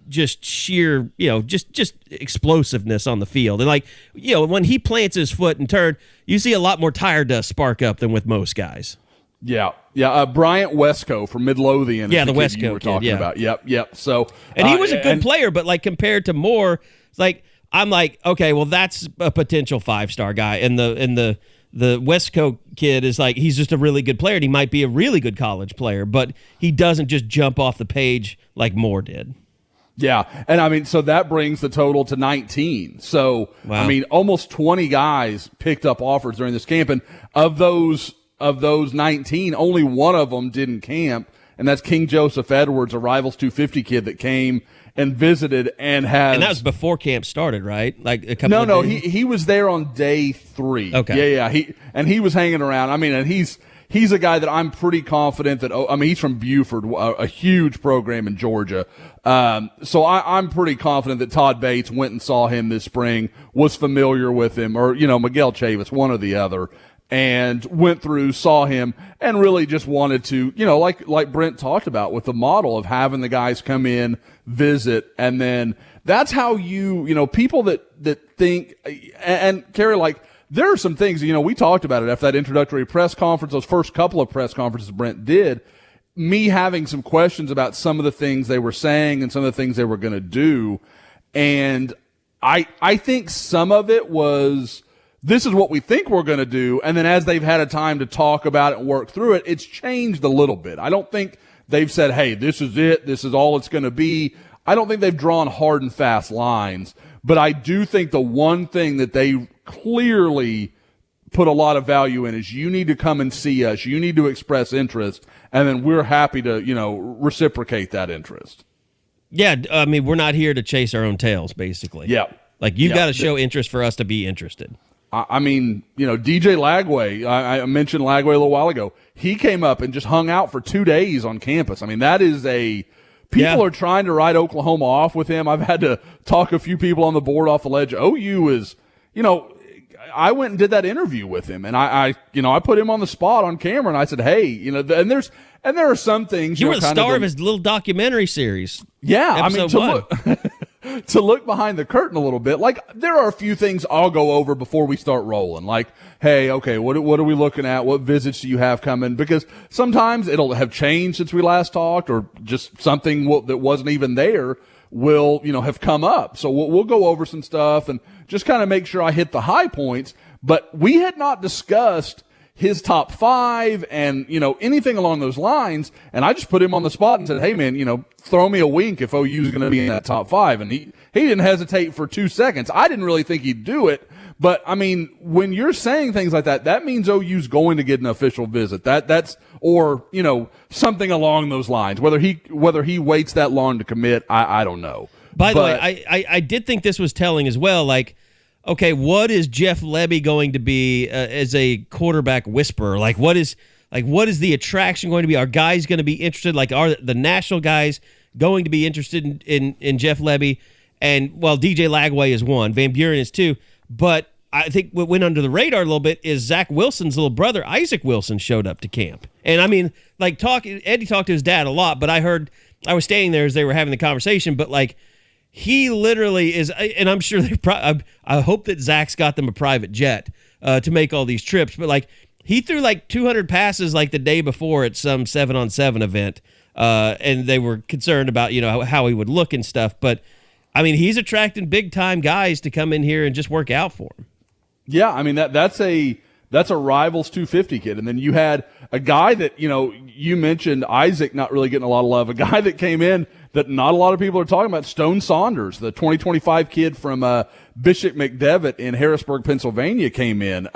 sheer, just explosiveness on the field. And like, when he plants his foot and turn, you see a lot more tire dust spark up than with most guys. Yeah. Bryant Westco from Midlothian. Yeah, the Westco you were talking about. Yep. So, and he was a good player, but like compared to Moore, it's like, I'm like, okay, well, that's a potential 5-star guy. And the Westco kid is like, he's just a really good player, and he might be a really good college player, but he doesn't just jump off the page like Moore did. Yeah, and I mean, so that brings the total to 19. So, wow. I mean, almost 20 guys picked up offers during this camp, and of those 19, only one of them didn't camp, and that's King Joseph Edwards, a Rivals 250 kid that came and visited and has. And that was before camp started, right? Like a couple. No, of days? he was there on day 3. Okay. Yeah. He was hanging around. I mean, and he's a guy that I'm pretty confident that. I mean, he's from Buford, a huge program in Georgia. So I'm pretty confident that Todd Bates went and saw him this spring, was familiar with him, or Miguel Chavis, one or the other, and went through, saw him, and really just wanted to, like Brent talked about with the model of having the guys come in, visit, and then that's how people that think, and Kerry, like, there are some things, we talked about it after that introductory press conference, those first couple of press conferences Brent did, me having some questions about some of the things they were saying and some of the things they were going to do. And I think some of it was, this is what we think we're going to do. And then as they've had a time to talk about it and work through it, it's changed a little bit. I don't think they've said, hey, this is it. This is all it's going to be. I don't think they've drawn hard and fast lines. But I do think the one thing that they clearly put a lot of value in is you need to come and see us. You need to express interest. And then we're happy to, reciprocate that interest. Yeah. I mean, we're not here to chase our own tails, basically. Yeah. Like, you've got to show interest for us to be interested. I mean, DJ Lagway, I mentioned Lagway a little while ago. He came up and just hung out for 2 days on campus. I mean, that is people are trying to write Oklahoma off with him. I've had to talk a few people on the board off the ledge. OU is, I went and did that interview with him, and I put him on the spot on camera, and I said, hey, and there are some things. You were the star of his little documentary series. Yeah, to look behind the curtain a little bit, like, there are a few things I'll go over before we start rolling. Like, hey, okay, what are we looking at? What visits do you have coming? Because sometimes it'll have changed since we last talked, or just something that wasn't even there will, have come up. So we'll go over some stuff and just kind of make sure I hit the high points. But we had not discussed his top 5 and, anything along those lines. And I just put him on the spot and said, hey, man, throw me a wink if OU is going to be in that top 5. And he didn't hesitate for 2 seconds. I didn't really think he'd do it. But, I mean, when you're saying things like that, that means OU's going to get an official visit. That's or, something along those lines. Whether he waits that long to commit, I don't know. By the way, I did think this was telling as well. Like, okay, what is Jeff Lebby going to be as a quarterback whisperer? Like, what is the attraction going to be? Are guys going to be interested? Like, are the national guys going to be interested in Jeff Lebby? And, well, DJ Lagway is one. Van Buren is two. But I think what went under the radar a little bit is Zach Wilson's little brother, Isaac Wilson, showed up to camp. And, I mean, like, Eddie talked to his dad a lot, but I was standing there as they were having the conversation, but, like, he literally is, and I'm sure I hope that Zach's got them a private jet to make all these trips. But, like, he threw like 200 passes like the day before at some 7-on-7 event, and they were concerned about how he would look and stuff. But I mean, he's attracting big time guys to come in here and just work out for him. Yeah, I mean that's a Rivals 250 kid, and then you had a guy that you mentioned Isaac not really getting a lot of love. A guy that came in that not a lot of people are talking about, Stone Saunders, the 2025 kid from Bishop McDevitt in Harrisburg, Pennsylvania, came in.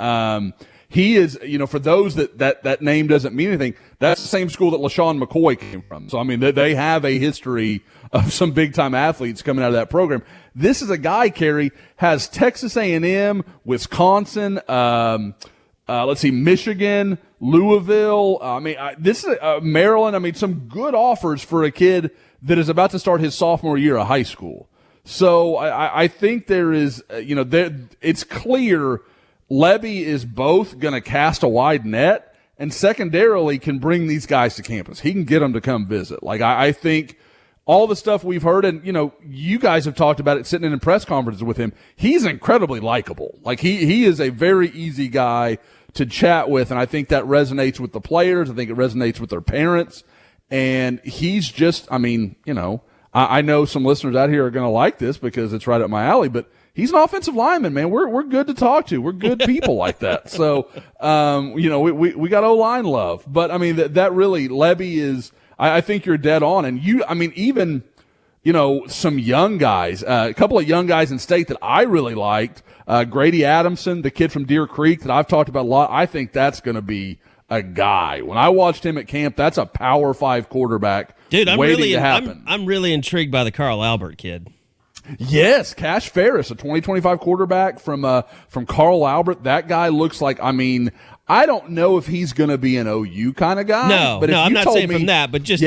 He is, for those that name doesn't mean anything, that's the same school that LaShawn McCoy came from. So, I mean, they have a history of some big-time athletes coming out of that program. This is a guy, Kerry, has Texas A&M, Wisconsin, Michigan, Louisville. This is Maryland. I mean, some good offers for a kid that is about to start his sophomore year of high school. So I think there is, it's clear Lebby is both going to cast a wide net and secondarily can bring these guys to campus. He can get them to come visit. Like, I think all the stuff we've heard, and, you guys have talked about it sitting in press conferences with him, he's incredibly likable. Like, he is a very easy guy to chat with, and I think that resonates with the players. I think it resonates with their parents. And he's just, I know some listeners out here are going to like this because it's right up my alley, but he's an offensive lineman, man. We're good to talk to. We're good people like that. So, we got O-line love. But, I mean, that really, Lebby is, I think you're dead on. And even, some young guys, a couple of young guys in state that I really liked, Grady Adamson, the kid from Deer Creek that I've talked about a lot, I think that's going to be a guy. When I watched him at camp, that's a Power 5 quarterback. Dude, happen. I'm really intrigued by the Carl Albert kid. Yes, Cash Ferris, a 2025 quarterback from Carl Albert. That guy looks like, I don't know if he's going to be an OU kind of guy. No, I'm not saying from that, but just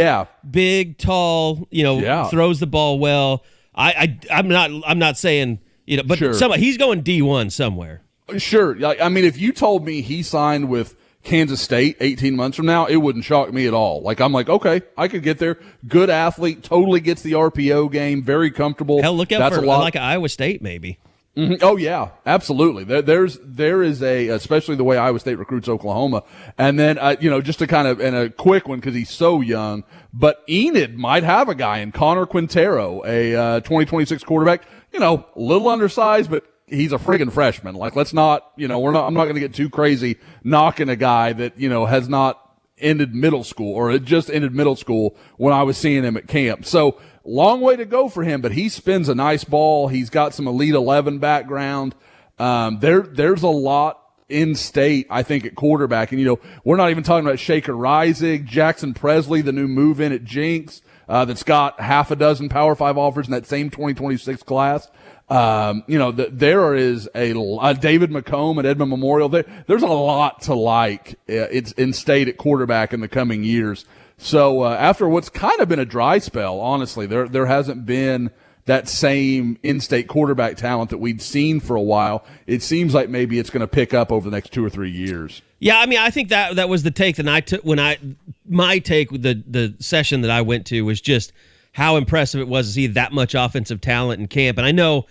big, tall, throws the ball well. I'm not saying, but sure. He's going D1 somewhere. Sure. If you told me he signed with Kansas State 18 months from now, it wouldn't shock me at all. I'm like, okay, I could get there. Good athlete, totally gets the RPO game, very comfortable. Hell, look out for like Iowa State maybe. Mm-hmm. Oh yeah, absolutely. There is especially the way Iowa State recruits Oklahoma, and then just to kind of in a quick one because he's so young, but Enid might have a guy in Connor Quintero, a 2026 quarterback. A little undersized, but he's a friggin' freshman. Let's not, I'm not going to get too crazy knocking a guy that, has not ended middle school or it just ended middle school when I was seeing him at camp. So long way to go for him, but he spins a nice ball. He's got some Elite 11 background. There's a lot in state, I think, at quarterback. And, we're not even talking about Shaker Rising, Jackson Presley, the new move in at Jinx, that's got half a dozen Power 5 offers in that same 2026 class. There is a David McComb at Edmond Memorial. There's a lot to like. It's in state at quarterback in the coming years. So after what's kind of been a dry spell, honestly, there hasn't been that same in-state quarterback talent that we'd seen for a while. It seems like maybe it's going to pick up over the next 2 or 3 years. Yeah, I think that was the take that I took my take with the session that I went to was just how impressive it was to see that much offensive talent in camp. And I know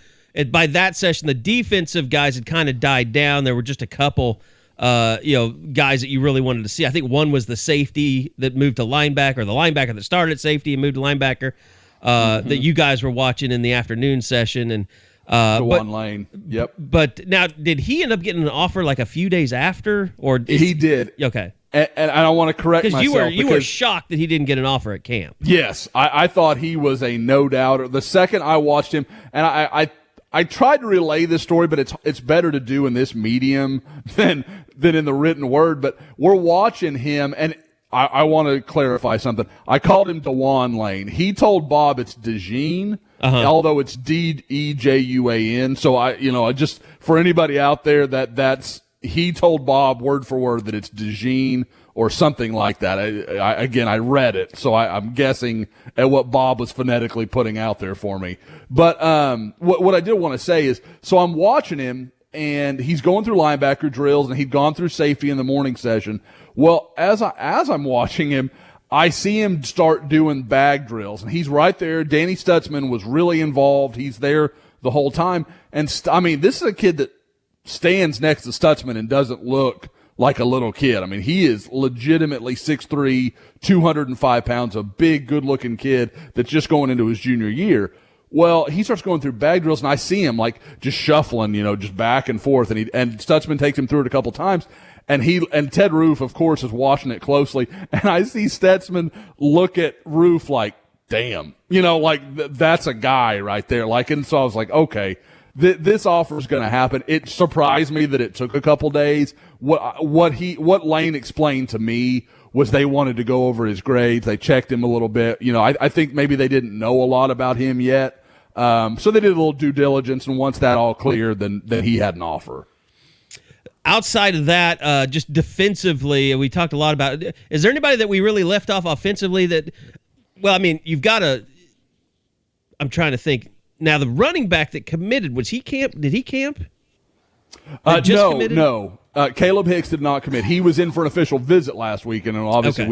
by that session, the defensive guys had kind of died down. There were just a couple, guys that you really wanted to see. I think one was the safety that moved to linebacker, or the linebacker that started at safety and moved to linebacker that you guys were watching in the afternoon session. And one lane. Yep. But now, did he end up getting an offer like a few days after? He did. Okay. And I don't want to correct myself. Because you were shocked that he didn't get an offer at camp. Yes, I thought he was a no-doubter. The second I watched him, and I tried to relay this story, but it's better to do in this medium than in the written word. But we're watching him, and I want to clarify something. I called him DeJuan Lane. He told Bob it's DeJean, although it's Dejuan. So I just for anybody out there that's. He told Bob word for word that it's DeJean or something like that. I read it, so I'm guessing at what Bob was phonetically putting out there for me. But what I did want to say is, so I'm watching him, and he's going through linebacker drills, and he'd gone through safety in the morning session. Well, as I'm watching him, I see him start doing bag drills, and he's right there. Danny Stutzman was really involved. He's there the whole time. And, this is a kid that stands next to Stutzman and doesn't look like a little kid. He is legitimately 6'3", 205 pounds, a big, good-looking kid that's just going into his junior year. Well, he starts going through bag drills, and I see him just shuffling, just back and forth, and Stutzman takes him through it a couple times, and Ted Roof, of course, is watching it closely, and I see Stutzman look at Roof like, damn, that's a guy right there. And so I was like, okay. This offer is going to happen. It surprised me that it took a couple days. What Lane explained to me was they wanted to go over his grades. They checked him a little bit. I think maybe they didn't know a lot about him yet. So they did a little due diligence, and once that all cleared, then he had an offer. Outside of that, just defensively, we talked a lot about it. Is there anybody that we really left off offensively that, you've got to, I'm trying to think. Now, the running back that committed, did he camp? No. Caleb Hicks did not commit. He was in for an official visit last week, and obviously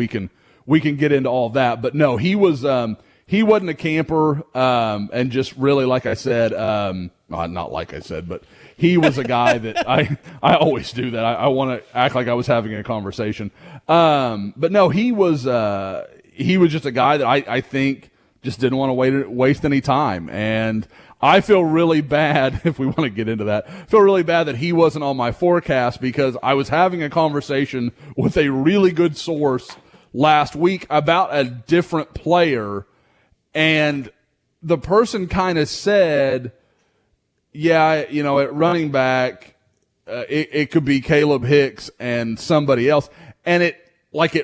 we can get into all of that. But no, he wasn't a camper, and just really, like I said, not like I said, but he was a guy that I always do that. I want to act like I was having a conversation. But no, he was just a guy that I think just didn't want to waste any time. And I feel really bad, if we want to get into that, feel really bad that he wasn't on my forecast, because I was having a conversation with a really good source last week about a different player, and the person kind of said, yeah, at running back, it could be Caleb Hicks and somebody else. and it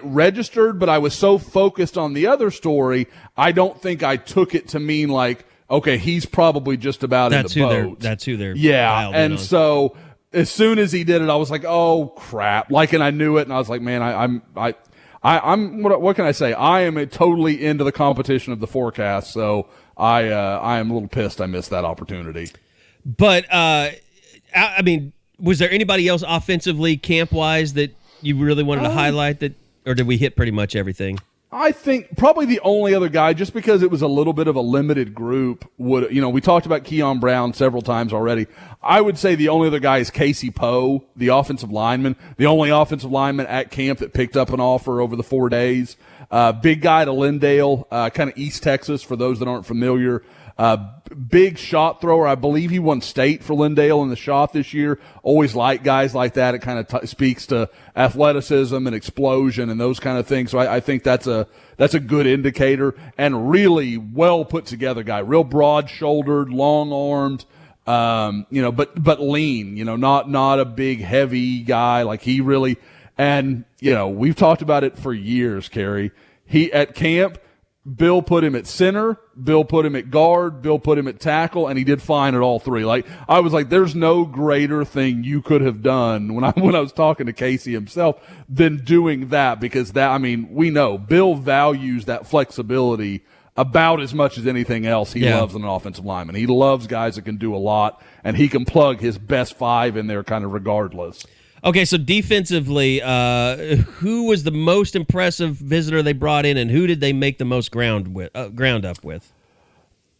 registered, but I was so focused on the other story, I don't think I took it to mean like, okay, he's probably just about in the boat. That's who they're dialed in on. So as soon as he did it, I was like, oh crap! And I knew it, and I was like, man, I'm what can I say? I am totally into the competition of the forecast, so I am a little pissed I missed that opportunity. But I mean, was there anybody else offensively, camp wise, that you really wanted to highlight that, or did we hit pretty much everything? I think probably the only other guy, just because it was a little bit of a limited group, we talked about Keon Brown several times already. I would say the only other guy is Casey Poe, the offensive lineman, the only offensive lineman at camp that picked up an offer over the 4 days. Big guy to Lindale, kind of East Texas for those that aren't familiar. Big shot thrower. I believe he won state for Lindale in the shot this year. Always like guys like that. It kind of speaks to athleticism and explosion and those kind of things. So I think that's a good indicator, and really well put together guy. Real broad shouldered, long armed, but lean. Not a big heavy guy. Like he really, and we've talked about it for years, Kerry. He at camp. Bill put him at center, Bill put him at guard, Bill put him at tackle, and he did fine at all three. Like I was like, there's no greater thing you could have done when I was talking to Casey himself than doing that, because we know Bill values that flexibility about as much as anything else he loves in an offensive lineman. He loves guys that can do a lot, and he can plug his best five in there kind of regardless. Okay, so defensively, who was the most impressive visitor they brought in, and who did they make the most ground up with?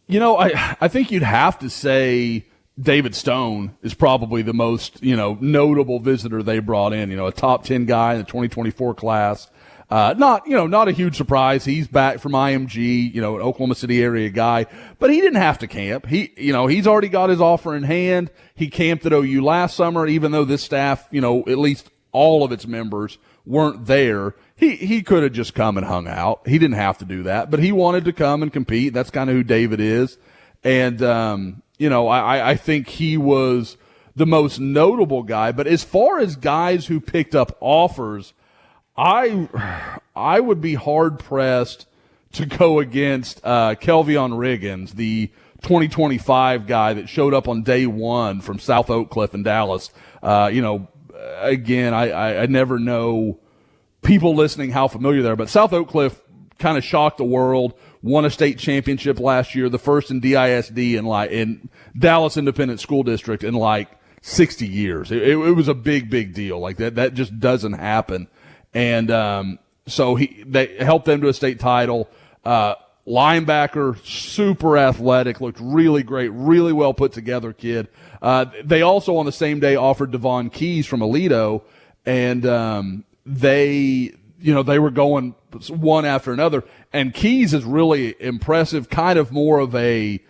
I think you'd have to say David Stone is probably the most, notable visitor they brought in. A top 10 guy in the 2024 class. Not a huge surprise. He's back from IMG, an Oklahoma City area guy, but he didn't have to camp. He's already got his offer in hand. He camped at OU last summer, even though this staff, at least all of its members weren't there. He could have just come and hung out. He didn't have to do that, but he wanted to come and compete. That's kind of who David is. And, I think he was the most notable guy, but as far as guys who picked up offers, I would be hard pressed to go against Kelvion Riggins, the 2025 guy that showed up on day one from South Oak Cliff in Dallas. Again, I never know people listening how familiar they are, but South Oak Cliff kind of shocked the world. Won a state championship last year, the first in DISD in Dallas Independent School District in 60 years. It was a big deal. Like that just doesn't happen. And so they helped them to a state title. Linebacker, super athletic, looked really great, really well put together kid. They also on the same day offered Devon Keys from Aledo, and they were going one after another. And Keys is really impressive, kind of more of a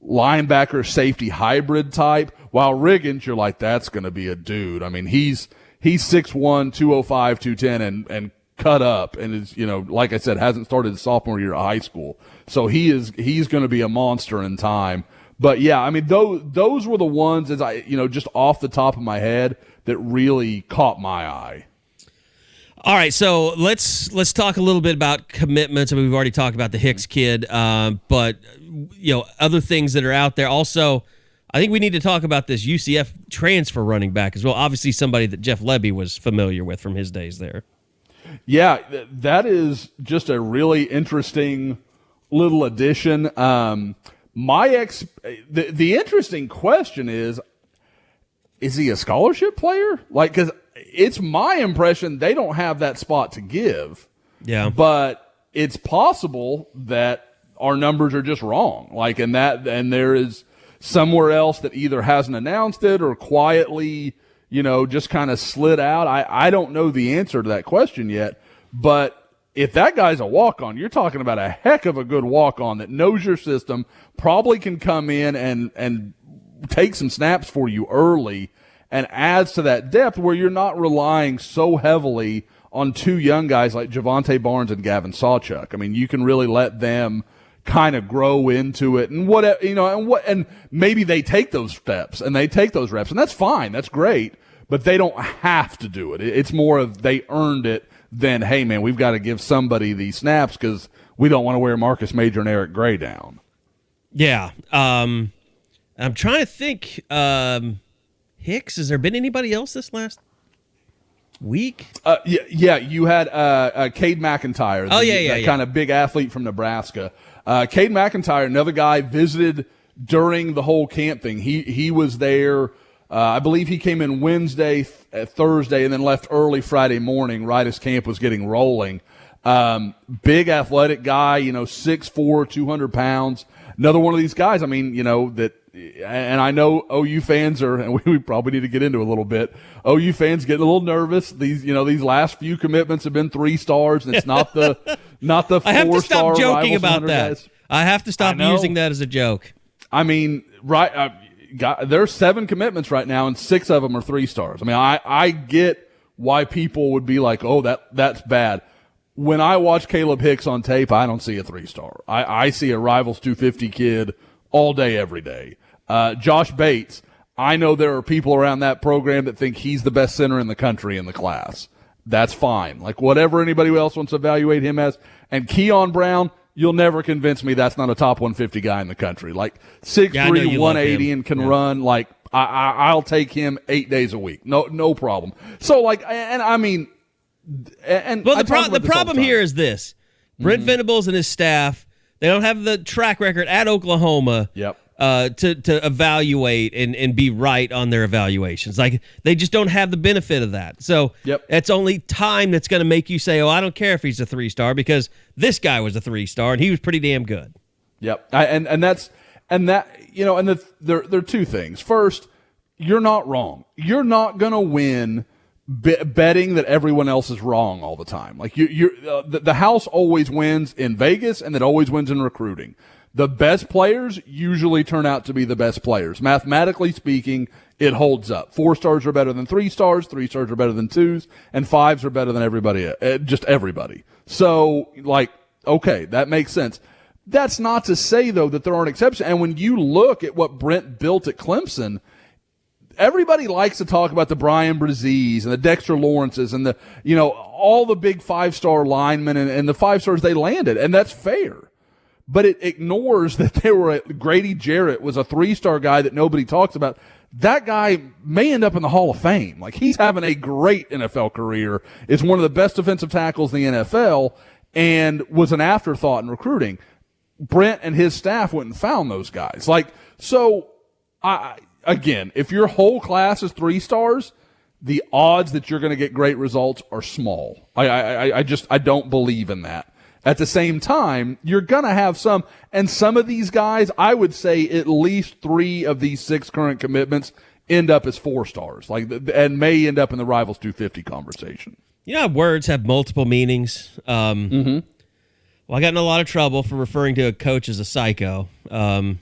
linebacker safety hybrid type, while Riggins, you're like, that's going to be a dude. I mean, he's 6'1", 205, 210, and cut up, and is, like I said, hasn't started his sophomore year of high school. So he's going to be a monster in time. But yeah, those were the ones, as just off the top of my head, that really caught my eye. All right, so let's talk a little bit about commitments. We've already talked about the Hicks kid, but other things that are out there. Also, I think we need to talk about this UCF transfer running back as well. Obviously, somebody that Jeff Lebby was familiar with from his days there. Yeah, that is just a really interesting little addition. The interesting question is he a scholarship player? Because it's my impression they don't have that spot to give. Yeah. But it's possible that our numbers are just wrong. And there is somewhere else that either hasn't announced it or quietly, just kind of slid out. I don't know the answer to that question yet. But if that guy's a walk-on, you're talking about a heck of a good walk-on that knows your system, probably can come in and take some snaps for you early, and adds to that depth where you're not relying so heavily on two young guys like Javonte Barnes and Gavin Sawchuk. I mean, you can really let them kind of grow into it, and and maybe they take those steps and they take those reps, and that's fine. That's great, but they don't have to do it. It's more of they earned it then, hey, man, we've got to give somebody these snaps because we don't want to wear Marcus Major and Eric Gray down. Yeah. I'm trying to think. Hicks, has there been anybody else this last week? Yeah. You had Cade McIntyre. That kind of big athlete from Nebraska. Cade McIntyre, another guy, visited during the whole camp thing. He was there. I believe he came in Wednesday, Thursday, and then left early Friday morning, right as camp was getting rolling. Big athletic guy, 6'4", 200 pounds. Another one of these guys, and I know OU fans are, and we probably need to get into a little bit. OU fans getting a little nervous. These last few commitments have been 3 stars, and it's not the 4-star. I have to stop joking Rivals about that. guys. I have to stop using that as a joke. I mean, right? There's 7 commitments right now, and 6 of them are 3 stars. I mean, I get why people would be like, "Oh, that's bad." When I watch Caleb Hicks on tape, I don't see a 3-star. I see a Rivals 250 kid all day, every day. Josh Bates, I know there are people around that program that think he's the best center in the country in the class. That's fine. Like, whatever anybody else wants to evaluate him as. And Keon Brown, you'll never convince me that's not a top 150 guy in the country. Like, 6'3", 180 and can run. Like, I'll take him 8 days a week. No problem. So, like, and I mean, and well, the problem here is this: Brent Venables and his staff, they don't have the track record at Oklahoma. Yep. To evaluate and be right on their evaluations. Like, they just don't have the benefit of that. So it's only time that's going to make you say, "Oh, I don't care if he's a 3-star," because this guy was a 3-star and he was pretty damn good. Yep. There are 2 things. First, you're not wrong. You're not going to win betting that everyone else is wrong all the time. Like, the house always wins in Vegas, and it always wins in recruiting. The best players usually turn out to be the best players. Mathematically speaking, it holds up. 4 stars are better than 3 stars, 3 stars are better than 2s, and 5s are better than everybody, just everybody. So, like, okay, that makes sense. That's not to say, though, that there aren't exceptions. And when you look at what Brent built at Clemson, everybody likes to talk about the Brian Brazees and the Dexter Lawrences and all the big 5-star linemen and the 5 stars they landed, and that's fair. But it ignores that Grady Jarrett was a 3-star guy that nobody talks about. That guy may end up in the Hall of Fame. Like, he's having a great NFL career, is one of the best defensive tackles in the NFL, and was an afterthought in recruiting. Brent and his staff went and found those guys. Like, so, again, if your whole class is 3 stars, the odds that you're going to get great results are small. I don't believe in that. At the same time, you're going to have some, and some of these guys, I would say at least 3 of these 6 current commitments end up as 4 stars, and may end up in the Rivals 250 conversation. You know how words have multiple meanings? Well, I got in a lot of trouble for referring to a coach as a psycho. Well,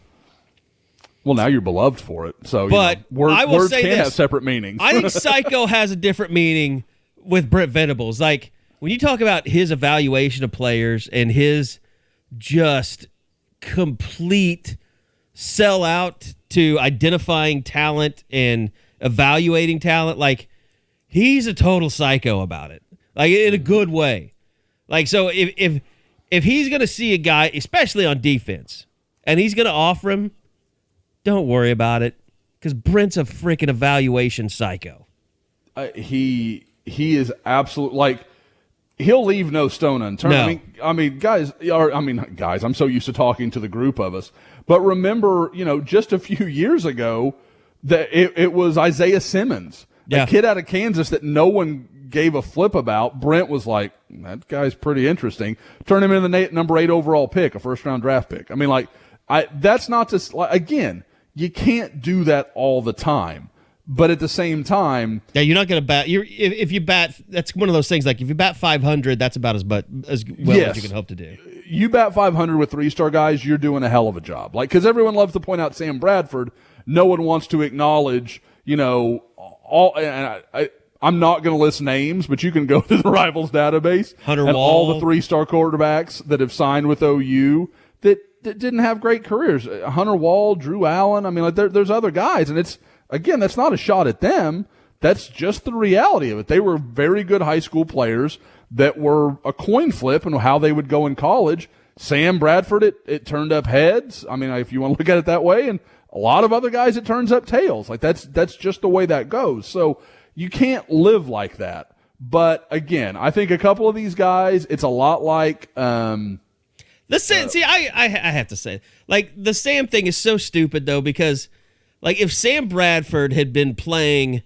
now you're beloved for it. So, but I will words say can this. have separate meanings. I think psycho has a different meaning with Brent Venables. Like, when you talk about his evaluation of players and his just complete sellout to identifying talent and evaluating talent, like, he's a total psycho about it, like, in a good way. Like, so if he's going to see a guy, especially on defense, and he's going to offer him, don't worry about it, because Brent's a freaking evaluation psycho. He is absolute, like, he'll leave no stone unturned. No. Guys, I'm so used to talking to the group of us. But remember, just a few years ago, that it was Isaiah Simmons, a kid out of Kansas that no one gave a flip about. Brent was like, that guy's pretty interesting. Turn him into the number 8 overall pick, a first-round draft pick. I mean, like, that's not just, again, you can't do that all the time. But at the same time, you're not going to bat. If you bat, that's one of those things. Like, if you bat 500, that's about as well as you can hope to do. You bat 500 with 3-star guys, you're doing a hell of a job. Like, because everyone loves to point out Sam Bradford, no one wants to acknowledge, all. And I'm not going to list names, but you can go to the Rivals database Hunter and Wall. all the 3-star quarterbacks that have signed with OU that didn't have great careers. Hunter Wall, Drew Allen. I mean, like, there's other guys, and it's. Again, that's not a shot at them. That's just the reality of it. They were very good high school players. that were a coin flip and how they would go in college. Sam Bradford, it turned up heads. I mean, if you want to look at it that way, and a lot of other guys, it turns up tails. Like that's just the way that goes. So you can't live like that. But again, I think a couple of these guys, it's a lot like I have to say, like, the Sam thing is so stupid though, because like if Sam Bradford had been playing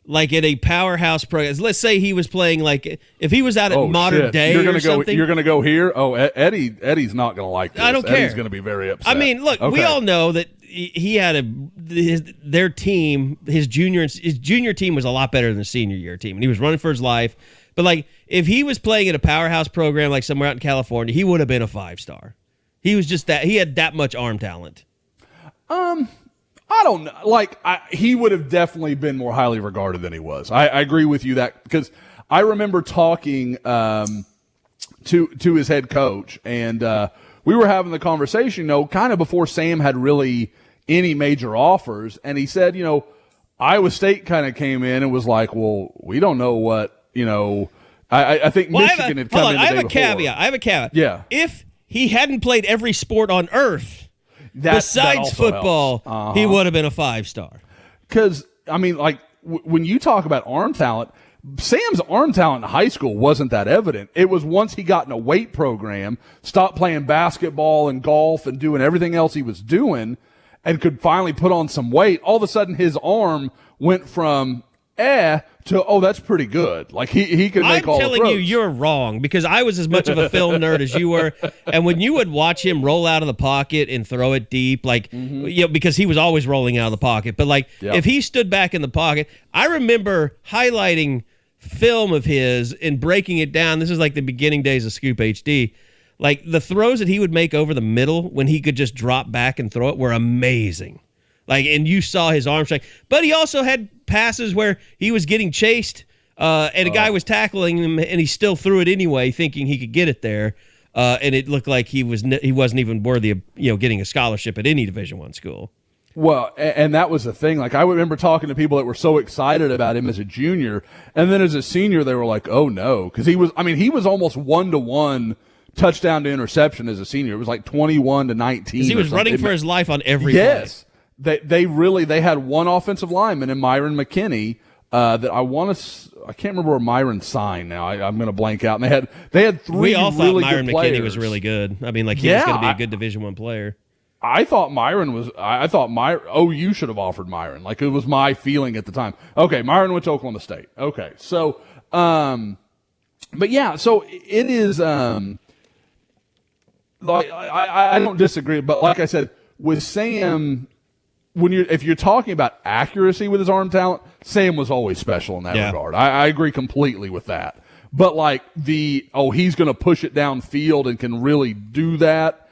like at a powerhouse program, let's say he was playing like if he was out at Modern Day something. You're going to go here? Oh, Eddie's not going to like this. I don't care. Eddie's going to be very upset. I mean, look, we all know that he had their team, his junior team was a lot better than the senior year team, and he was running for his life. But like if he was playing at a powerhouse program like somewhere out in California, he would have been a 5-star. He was just he had that much arm talent. I don't know. Like, he would have definitely been more highly regarded than he was. I agree with you that because I remember talking to his head coach, and we were having the conversation, kind of before Sam had really any major offers, and he said, Iowa State kind of came in and was like, well, we don't know what, I think Michigan had come in the day before. I have a caveat. Yeah. If he hadn't played every sport on earth, besides football, he would have been a 5-star. Because, I mean, like, when you talk about arm talent, Sam's arm talent in high school wasn't that evident. It was once he got in a weight program, stopped playing basketball and golf and doing everything else he was doing, and could finally put on some weight, all of a sudden his arm went from to, that's pretty good. Like, he could make all the throws. I'm telling you, you're wrong, because I was as much of a film nerd as you were, and when you would watch him roll out of the pocket and throw it deep, like, because he was always rolling out of the pocket, but like, if he stood back in the pocket, I remember highlighting film of his and breaking it down. This is like the beginning days of Scoop HD. Like, the throws that he would make over the middle when he could just drop back and throw it were amazing. Like, and you saw his arm strength. But he also had passes where he was getting chased, and a guy was tackling him, and he still threw it anyway, thinking he could get it there. And it looked like he wasn't even worthy of getting a scholarship at any Division I school. Well, and that was the thing. Like, I remember talking to people that were so excited about him as a junior, and then as a senior, they were like, "Oh no," because he was almost 1-to-1 touchdown to interception as a senior. It was like 21-19. He was running for his life on every play. They had one offensive lineman in Myron McKinney that I can't remember where Myron signed now. I'm going to blank out. And they had three. We all thought really Myron good McKinney players. was really good. I mean, like, he was going to be a good Division I player. I thought OU should have offered Myron. Like, it was my feeling at the time. Okay, Myron went to Oklahoma State. Okay, so, but yeah, so it is. Like, I don't disagree, but like I said, with Sam, if you're talking about accuracy with his arm talent, Sam was always special in that regard. I agree completely with that. But like he's going to push it downfield and can really do that.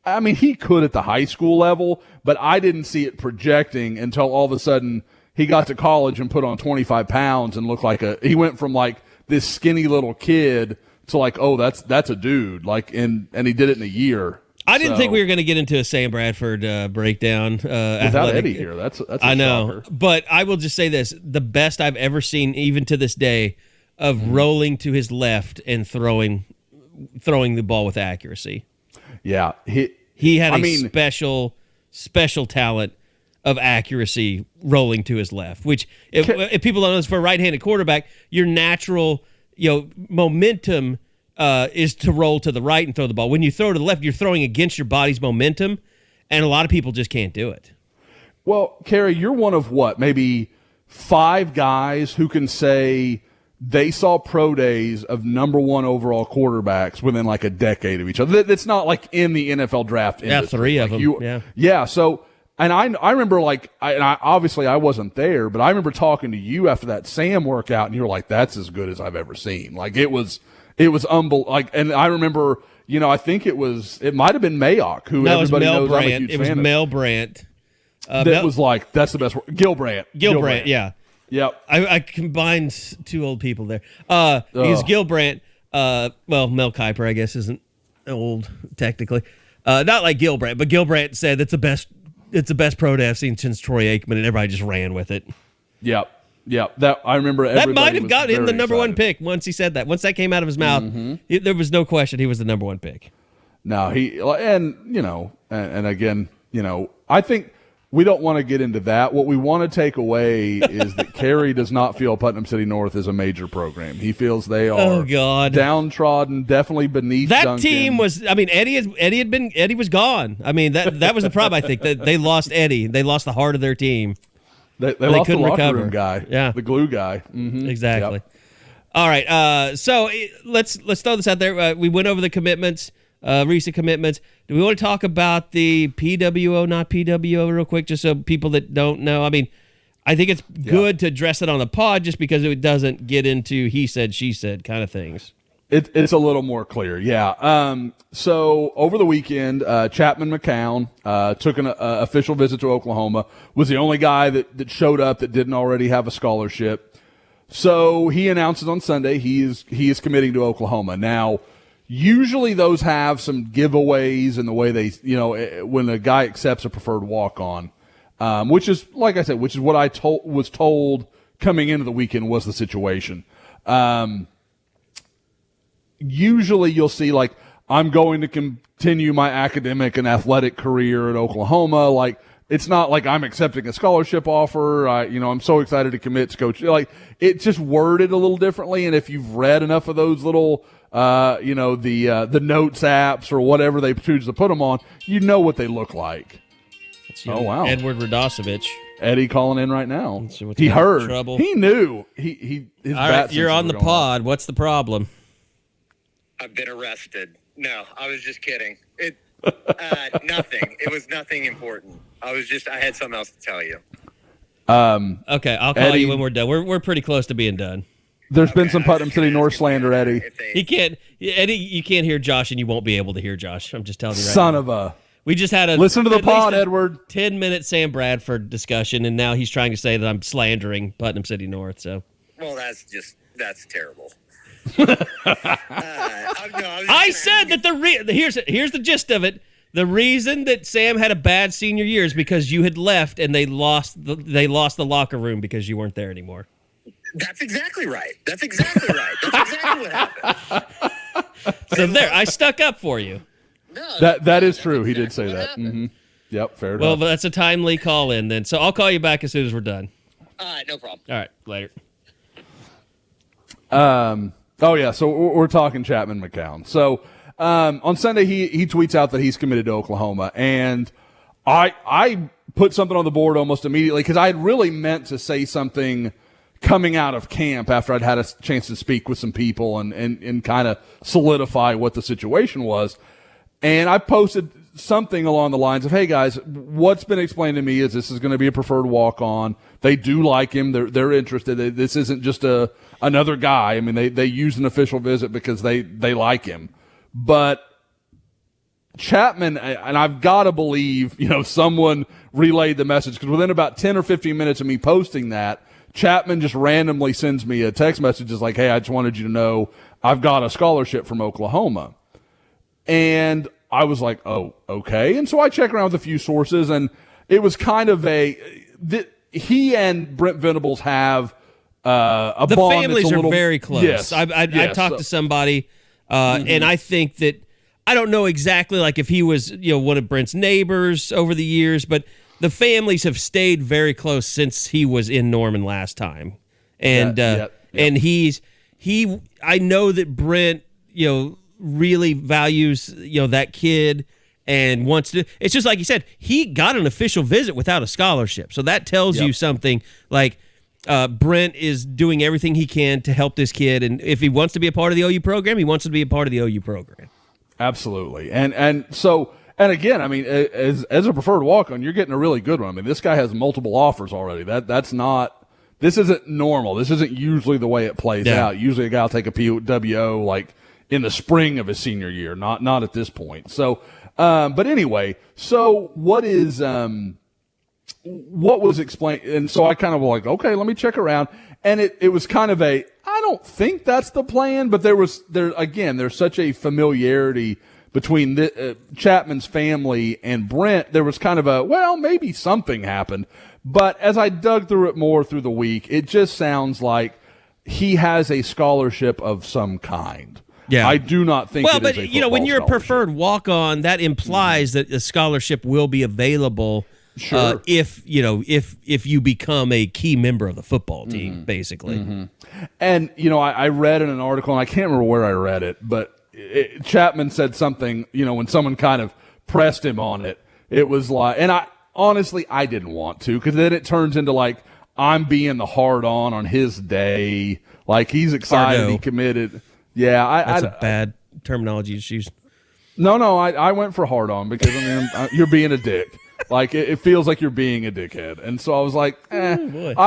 I mean, he could at the high school level, but I didn't see it projecting until all of a sudden he got to college and put on 25 pounds and looked like he went from like this skinny little kid to like, that's a dude. Like, and he did it in a year. I didn't think we were going to get into a Sam Bradford breakdown. Without Eddie here, that's I know, shocker. But I will just say this: the best I've ever seen, even to this day, of rolling to his left and throwing the ball with accuracy. Yeah, he had special talent of accuracy rolling to his left. Which, if people don't know this, for a right-handed quarterback, your natural momentum is to roll to the right and throw the ball. When you throw to the left, you're throwing against your body's momentum, and a lot of people just can't do it. Well, Kerry, you're one of maybe 5 guys who can say they saw pro days of number 1 overall quarterbacks within like a decade of each other. That's not like in the NFL draft industry. 3 of them. Yeah. So, and I remember obviously I wasn't there, but I remember talking to you after that Sam workout, and you were like, "That's as good as I've ever seen." Like, it was unbelievable. Like, and I remember, I think it might have been Mayock, who everybody knows I'm a huge fan of. It was Mel Brandt. Was like, that's the best word. Gil Brandt, yeah. Yep. I combined 2 old people there. Because Gil Brandt, Mel Kiper, I guess, isn't old technically. Not like Gil Brandt, but Gil Brandt said it's the best pro day I've seen since Troy Aikman, and everybody just ran with it. Yep. Yeah, that I remember. That might have was gotten him the very number one excited. pick once he said that. Once that came out of his mouth, there was no question he was the number one pick. No, and again, I think we don't want to get into that. What we want to take away is that Kerry does not feel Putnam City North is a major program. He feels they are downtrodden, definitely beneath that Duncan. team was. I mean, Eddie was gone. I mean, that was the problem. I think that they lost Eddie. They lost the heart of their team. They lost the locker recover. room guy. Yeah, the glue guy. Mm-hmm. Exactly. Yep. All right. So let's throw this out there. We went over the commitments. Recent commitments. Do we want to talk about the PWO, not PWO, real quick, just so people that don't know? I mean, I think it's good to address it on the pod just because it doesn't get into he said, she said kind of things. It's a little more clear, yeah. So over the weekend, Chapman McCown took an official visit to Oklahoma, was the only guy that showed up that didn't already have a scholarship. So he announces on Sunday he is committing to Oklahoma. Now, usually those have some giveaways in the way they, when a guy accepts a preferred walk-on, which is, like I said, which is what I was told coming into the weekend was the situation. Usually you'll see, like, I'm going to continue my academic and athletic career at Oklahoma. Like, it's not like I'm accepting a scholarship offer. I'm so excited to commit to coach. Like, it's just worded a little differently. And if you've read enough of those little, the notes apps or whatever they choose to put them on, you know what they look like. Oh, wow. Edward Radosevich. Eddie calling in right now. He heard. Trouble. He knew. His all right, you're on the pod. What's the problem? I've been arrested. No, I was just kidding. Nothing. It was nothing important. I had something else to tell you. Okay, I'll call Eddie, you when we're done. We're pretty close to being done. There's been some Putnam City North slander, Eddie. Eddie, you can't hear Josh, and you won't be able to hear Josh. I'm just telling you right Son now. of a. We just had listen to the pod, Edward. 10-minute Sam Bradford discussion, and now he's trying to say that I'm slandering Putnam City North. So, well, that's terrible. I said that here's the gist of it. The reason that Sam had a bad senior year is because you had left, and they lost the locker room because you weren't there anymore. That's exactly right. That's exactly what happened. So there, I stuck up for you. No, that is true. He did say that. Mm-hmm. Yep, fair enough. Well, but that's a timely call in then. So I'll call you back as soon as we're done. All right, no problem. All right, later. Oh yeah, so we're talking Chapman McCown. So on Sunday he tweets out that he's committed to Oklahoma, and I put something on the board almost immediately because I had really meant to say something coming out of camp after I'd had a chance to speak with some people and kind of solidify what the situation was. And I posted something along the lines of, hey guys, what's been explained to me is this is going to be a preferred walk-on. They do like him. They're interested. This isn't just another guy. I mean, they use an official visit because they like him. But Chapman, and I've got to believe, someone relayed the message because within about 10 or 15 minutes of me posting that, Chapman just randomly sends me a text message just like, hey, I just wanted you to know I've got a scholarship from Oklahoma. And I was like, oh, okay. And so I checked around with a few sources, and it was kind of he and Brent Venables have a the bond. Families are very close. Yes, I talked to somebody, and I think that I don't know exactly like if he was one of Brent's neighbors over the years, but the families have stayed very close since he was in Norman last time, and and I know that Brent really values that kid and wants to. It's just like you said, he got an official visit without a scholarship, so that tells you something. Like Brent is doing everything he can to help this kid, and if he wants to be a part of the OU program, he wants to be a part of the OU program. Absolutely, and so. And again, I mean, as a preferred walk-on, you're getting a really good one. I mean, this guy has multiple offers already. This isn't normal. This isn't usually the way it plays out. Usually a guy will take a PWO like in the spring of his senior year, not at this point. So, but anyway, so what was explained? And so I kind of was like, okay, let me check around. And it was kind of I don't think that's the plan, but there's such a familiarity between Chapman's family and Brent. There was kind of maybe something happened. But as I dug through it more through the week, it just sounds like he has a scholarship of some kind. Yeah. I do not think well, it but is a you know, when you're a football preferred walk-on, that implies that a scholarship will be available Sure. if you become a key member of the football team, basically. And, I read in an article, and I can't remember where I read it, but Chapman said something, when someone kind of pressed him on it, it was like, and honestly, I didn't want to, because then it turns into like, I'm being the hard-on his day. Like, he's excited, Hardo. he committed. Yeah. That's a bad terminology to use. No, I went for hard-on because, you're being a dick. Like, it feels like you're being a dickhead. And so I was like, I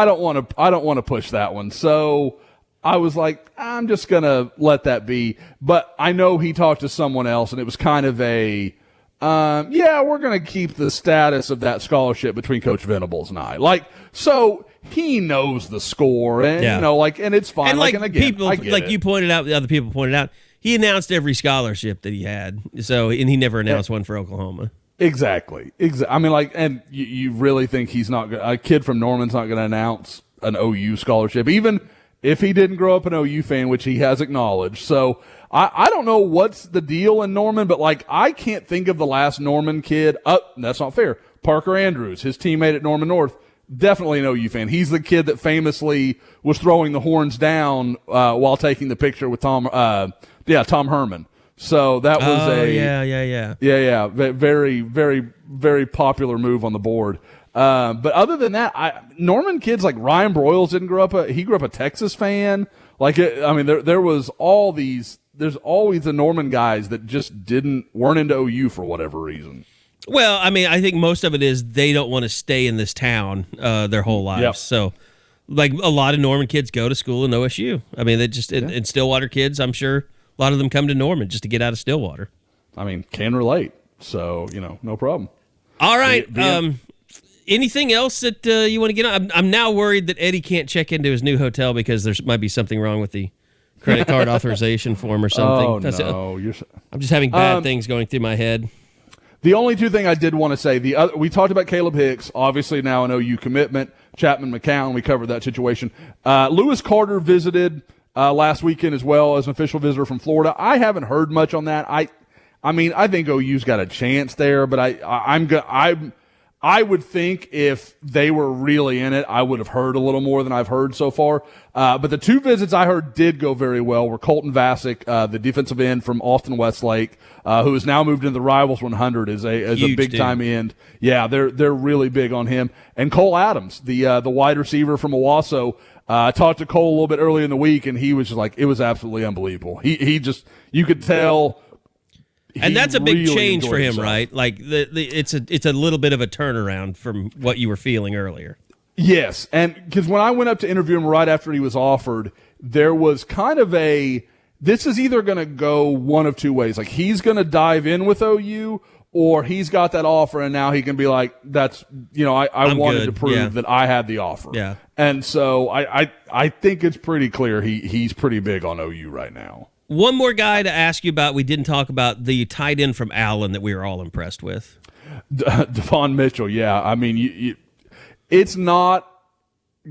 don't want to push that one. So I was like, I'm just going to let that be. But I know he talked to someone else, and it was kind of a, we're going to keep the status of that scholarship between Coach Venables and I. Like, so he knows the score, and, and it's fine. And and again, people, you pointed out, the other people pointed out, he announced every scholarship that he had. So, and he never announced one for Oklahoma. Exactly. And you really think a kid from Norman's not going to announce an OU scholarship, even if he didn't grow up an OU fan, which he has acknowledged. So I don't know what's the deal in Norman, but I can't think of the last Norman kid. That's not fair. Parker Andrews, his teammate at Norman North, definitely an OU fan. He's the kid that famously was throwing the horns down while taking the picture with Tom Herman. So that was yeah. Very, very, very popular move on the board. But other than that, Norman kids like Ryan Broyles didn't grow up. He grew up a Texas fan. There was all these. There's always the Norman guys that just weren't into OU for whatever reason. Well, I think most of it is they don't want to stay in this town their whole lives. Yep. So, like a lot of Norman kids go to school in OSU. They just and Stillwater kids, I'm sure. A lot of them come to Norman just to get out of Stillwater. Can relate. So, no problem. All right. Anything else that you want to get on? I'm now worried that Eddie can't check into his new hotel because there might be something wrong with the credit card authorization form or something. No. I'm just having bad things going through my head. The only two things I did want to say, we talked about Caleb Hicks, obviously now an OU commitment. Chapman McCown, we covered that situation. Lewis Carter visited last weekend as well as an official visitor from Florida. I haven't heard much on that. I think OU's got a chance there, but I would think if they were really in it, I would have heard a little more than I've heard so far. But the two visits I heard did go very well were Colton Vasek, the defensive end from Austin Westlake, who has now moved into the Rivals 100 as a big time end. Yeah, they're really big on him. And Cole Adams, the wide receiver from Owasso. I talked to Cole a little bit early in the week, and he was just like, it was absolutely unbelievable. He just, you could tell. And that's a big really change for him, himself. right? Like it's a little bit of a turnaround from what you were feeling earlier. Yes, and because when I went up to interview him right after he was offered, there was kind of this is either going to go one of two ways. Like, he's going to dive in with OU, or he's got that offer and now he can be like, that's, I wanted to prove that I had the offer. Yeah. And so I think it's pretty clear he's pretty big on OU right now. One more guy to ask you about, we didn't talk about, the tight end from Allen that we were all impressed with. Devon Mitchell, yeah. It's not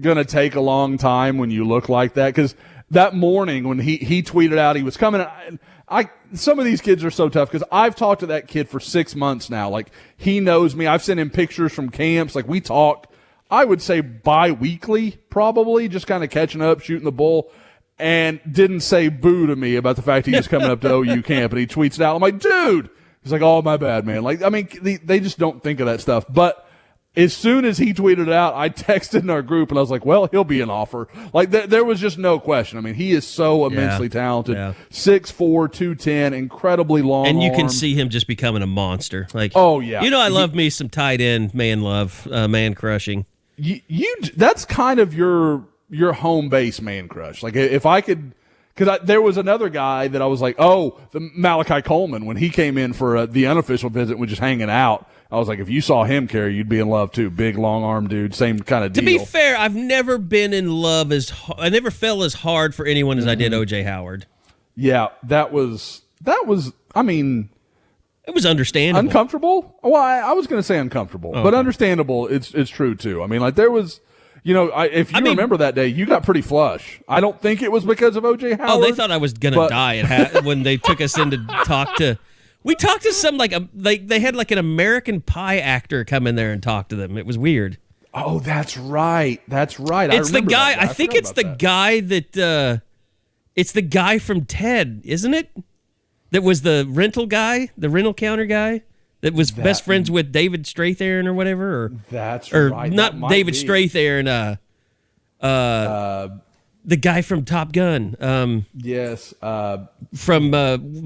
going to take a long time when you look like that, because that morning when he tweeted out he was coming, some of these kids are so tough because I've talked to that kid for 6 months now. Like, he knows me. I've sent him pictures from camps. Like, we talk, I would say bi-weekly probably, just kind of catching up, shooting the bull, and didn't say boo to me about the fact he was coming up to OU camp, and he tweets it out. I'm like, dude. He's like, oh, my bad, man. Like, they just don't think of that stuff. But as soon as he tweeted it out, I texted in our group, and I was like, well, he'll be an offer. Like, there was just no question. He is so immensely talented. Yeah. 6'4", 210, incredibly long and you arm. can see him just becoming a monster. Like, oh, yeah. I love me some tight end man love, man crushing. That's kind of your home base man crush. Like, if I could, because there was another guy that I was like, the Malachi Coleman, when he came in for the unofficial visit, was just hanging out. I was like, if you saw him carry, you'd be in love too. Big, long arm dude, same kind of deal. To be fair, I've never been in love I never fell as hard for anyone as I did O.J. Howard. Yeah, that was. It was understandable. Uncomfortable? Well, I was going to say uncomfortable, but understandable. It's true too. I mean, like there was, if you remember that day, you got pretty flush. I don't think it was because of O.J. Howard. Oh, they thought I was going to die when they took us in to talk to. We talked to some they had like an American Pie actor come in there and talk to them. It was weird. Oh, that's right. That's right. It's the guy. I think it's the guy that. It's the guy from Ted, isn't it? That was the rental guy, the rental counter guy, that was best friends with David Strathairn or whatever. Or right. Not David Strathairn. The guy from Top Gun. Yes. From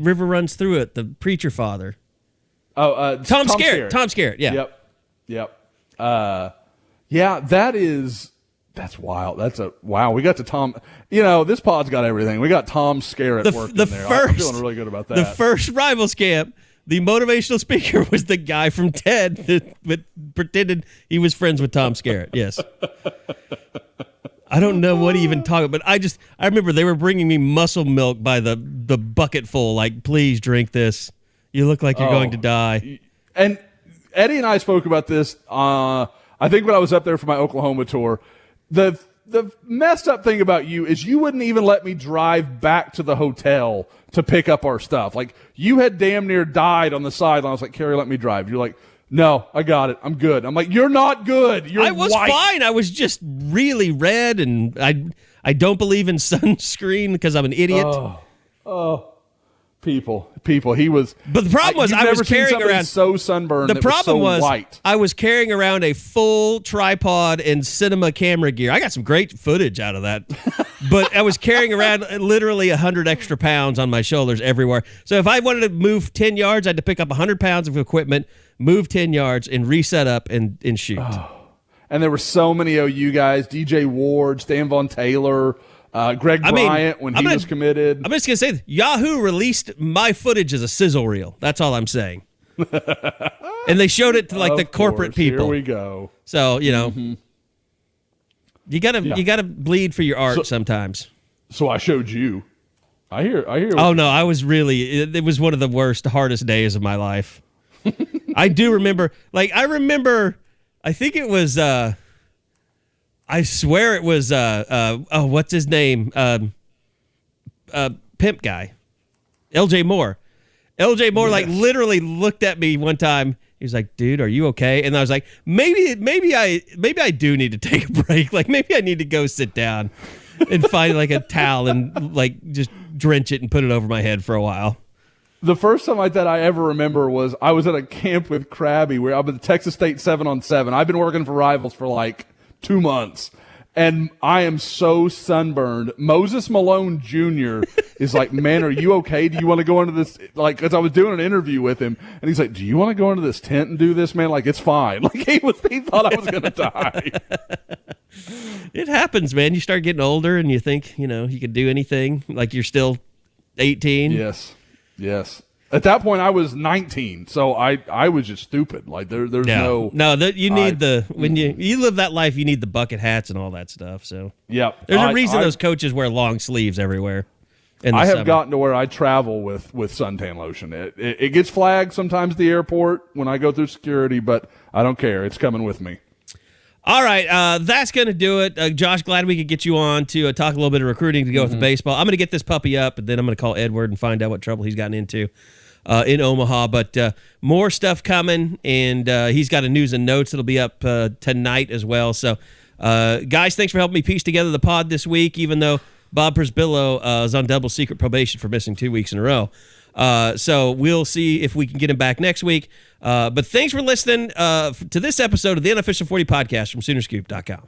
River Runs Through It, the preacher father. Oh, Tom Skerritt. Tom Skerritt. Yeah. Yep. That's wild. Wow. We got to Tom. This pod's got everything. We got Tom Skerritt working there. I'm feeling really good about that. The first Rivals camp, the motivational speaker was the guy from Ted that pretended he was friends with Tom Skerritt. Yes. I don't know what he even talked about, but I remember they were bringing me muscle milk by the bucket full. Like, please drink this. You look like you're going to die. And Eddie and I spoke about this. I think when I was up there for my Oklahoma tour. The messed up thing about you is you wouldn't even let me drive back to the hotel to pick up our stuff. Like, you had damn near died on the sideline. I was like, Carrie, let me drive. You're like, no, I got it. I'm good. I'm like, you're not good. You're I was white. fine. I was just really red, and I don't believe in sunscreen because I'm an idiot. Oh. People. He was. But the problem was I was carrying around so sunburned. The problem was white. I was carrying around a full tripod and cinema camera gear. I got some great footage out of that, but I was carrying around literally 100 extra pounds on my shoulders everywhere. So if I wanted to move 10 yards, I had to pick up 100 pounds of equipment, move 10 yards, and reset up and shoot. Oh. And there were so many OU guys: DJ Ward, Stan Von Taylor. Greg Bryant when he was committed. I'm just going to say, Yahoo released my footage as a sizzle reel. That's all I'm saying. And they showed it to the corporate people. Here we go. So, you gotta bleed for your art sometimes. So I showed you. I hear. Oh no, I was really. It was one of the hardest days of my life. I do remember. I think it was. I swear it was what's his name? Pimp guy. LJ Moore. LJ Moore literally looked at me one time. He was like, "Dude, are you okay?" And I was like, maybe I do need to take a break. Like, maybe I need to go sit down and find a towel and just drench it and put it over my head for a while. The first time like that I ever remember was I was at a camp with Krabby where I was at Texas State 7-on-7. I've been working for Rivals for 2 months, and I am so sunburned. Moses Malone Jr. is like, "Man, are you okay? Do you want to go into this?" Because I was doing an interview with him, and he's like, "Do you want to go into this tent and do this, man? It's fine." He thought I was going to die. It happens, man. You start getting older, and you think, you could do anything. You're still 18. Yes. At that point, I was 19, so I was just stupid. There's no. You need when you live that life, you need the bucket hats and all that stuff. So yep, there's a reason those coaches wear long sleeves everywhere. I have gotten to where I travel with suntan lotion. It gets flagged sometimes at the airport when I go through security, but I don't care. It's coming with me. All right, that's going to do it. Josh, glad we could get you on to talk a little bit of recruiting to go with the baseball. I'm going to get this puppy up, and then I'm going to call Edward and find out what trouble he's gotten into in Omaha. But more stuff coming, and he's got a news and notes that'll be up tonight as well. So, guys, thanks for helping me piece together the pod this week, even though Bob Persbillo is on double secret probation for missing 2 weeks in a row. So we'll see if we can get him back next week. But thanks for listening to this episode of the Unofficial 40 podcast from Soonerscoop.com.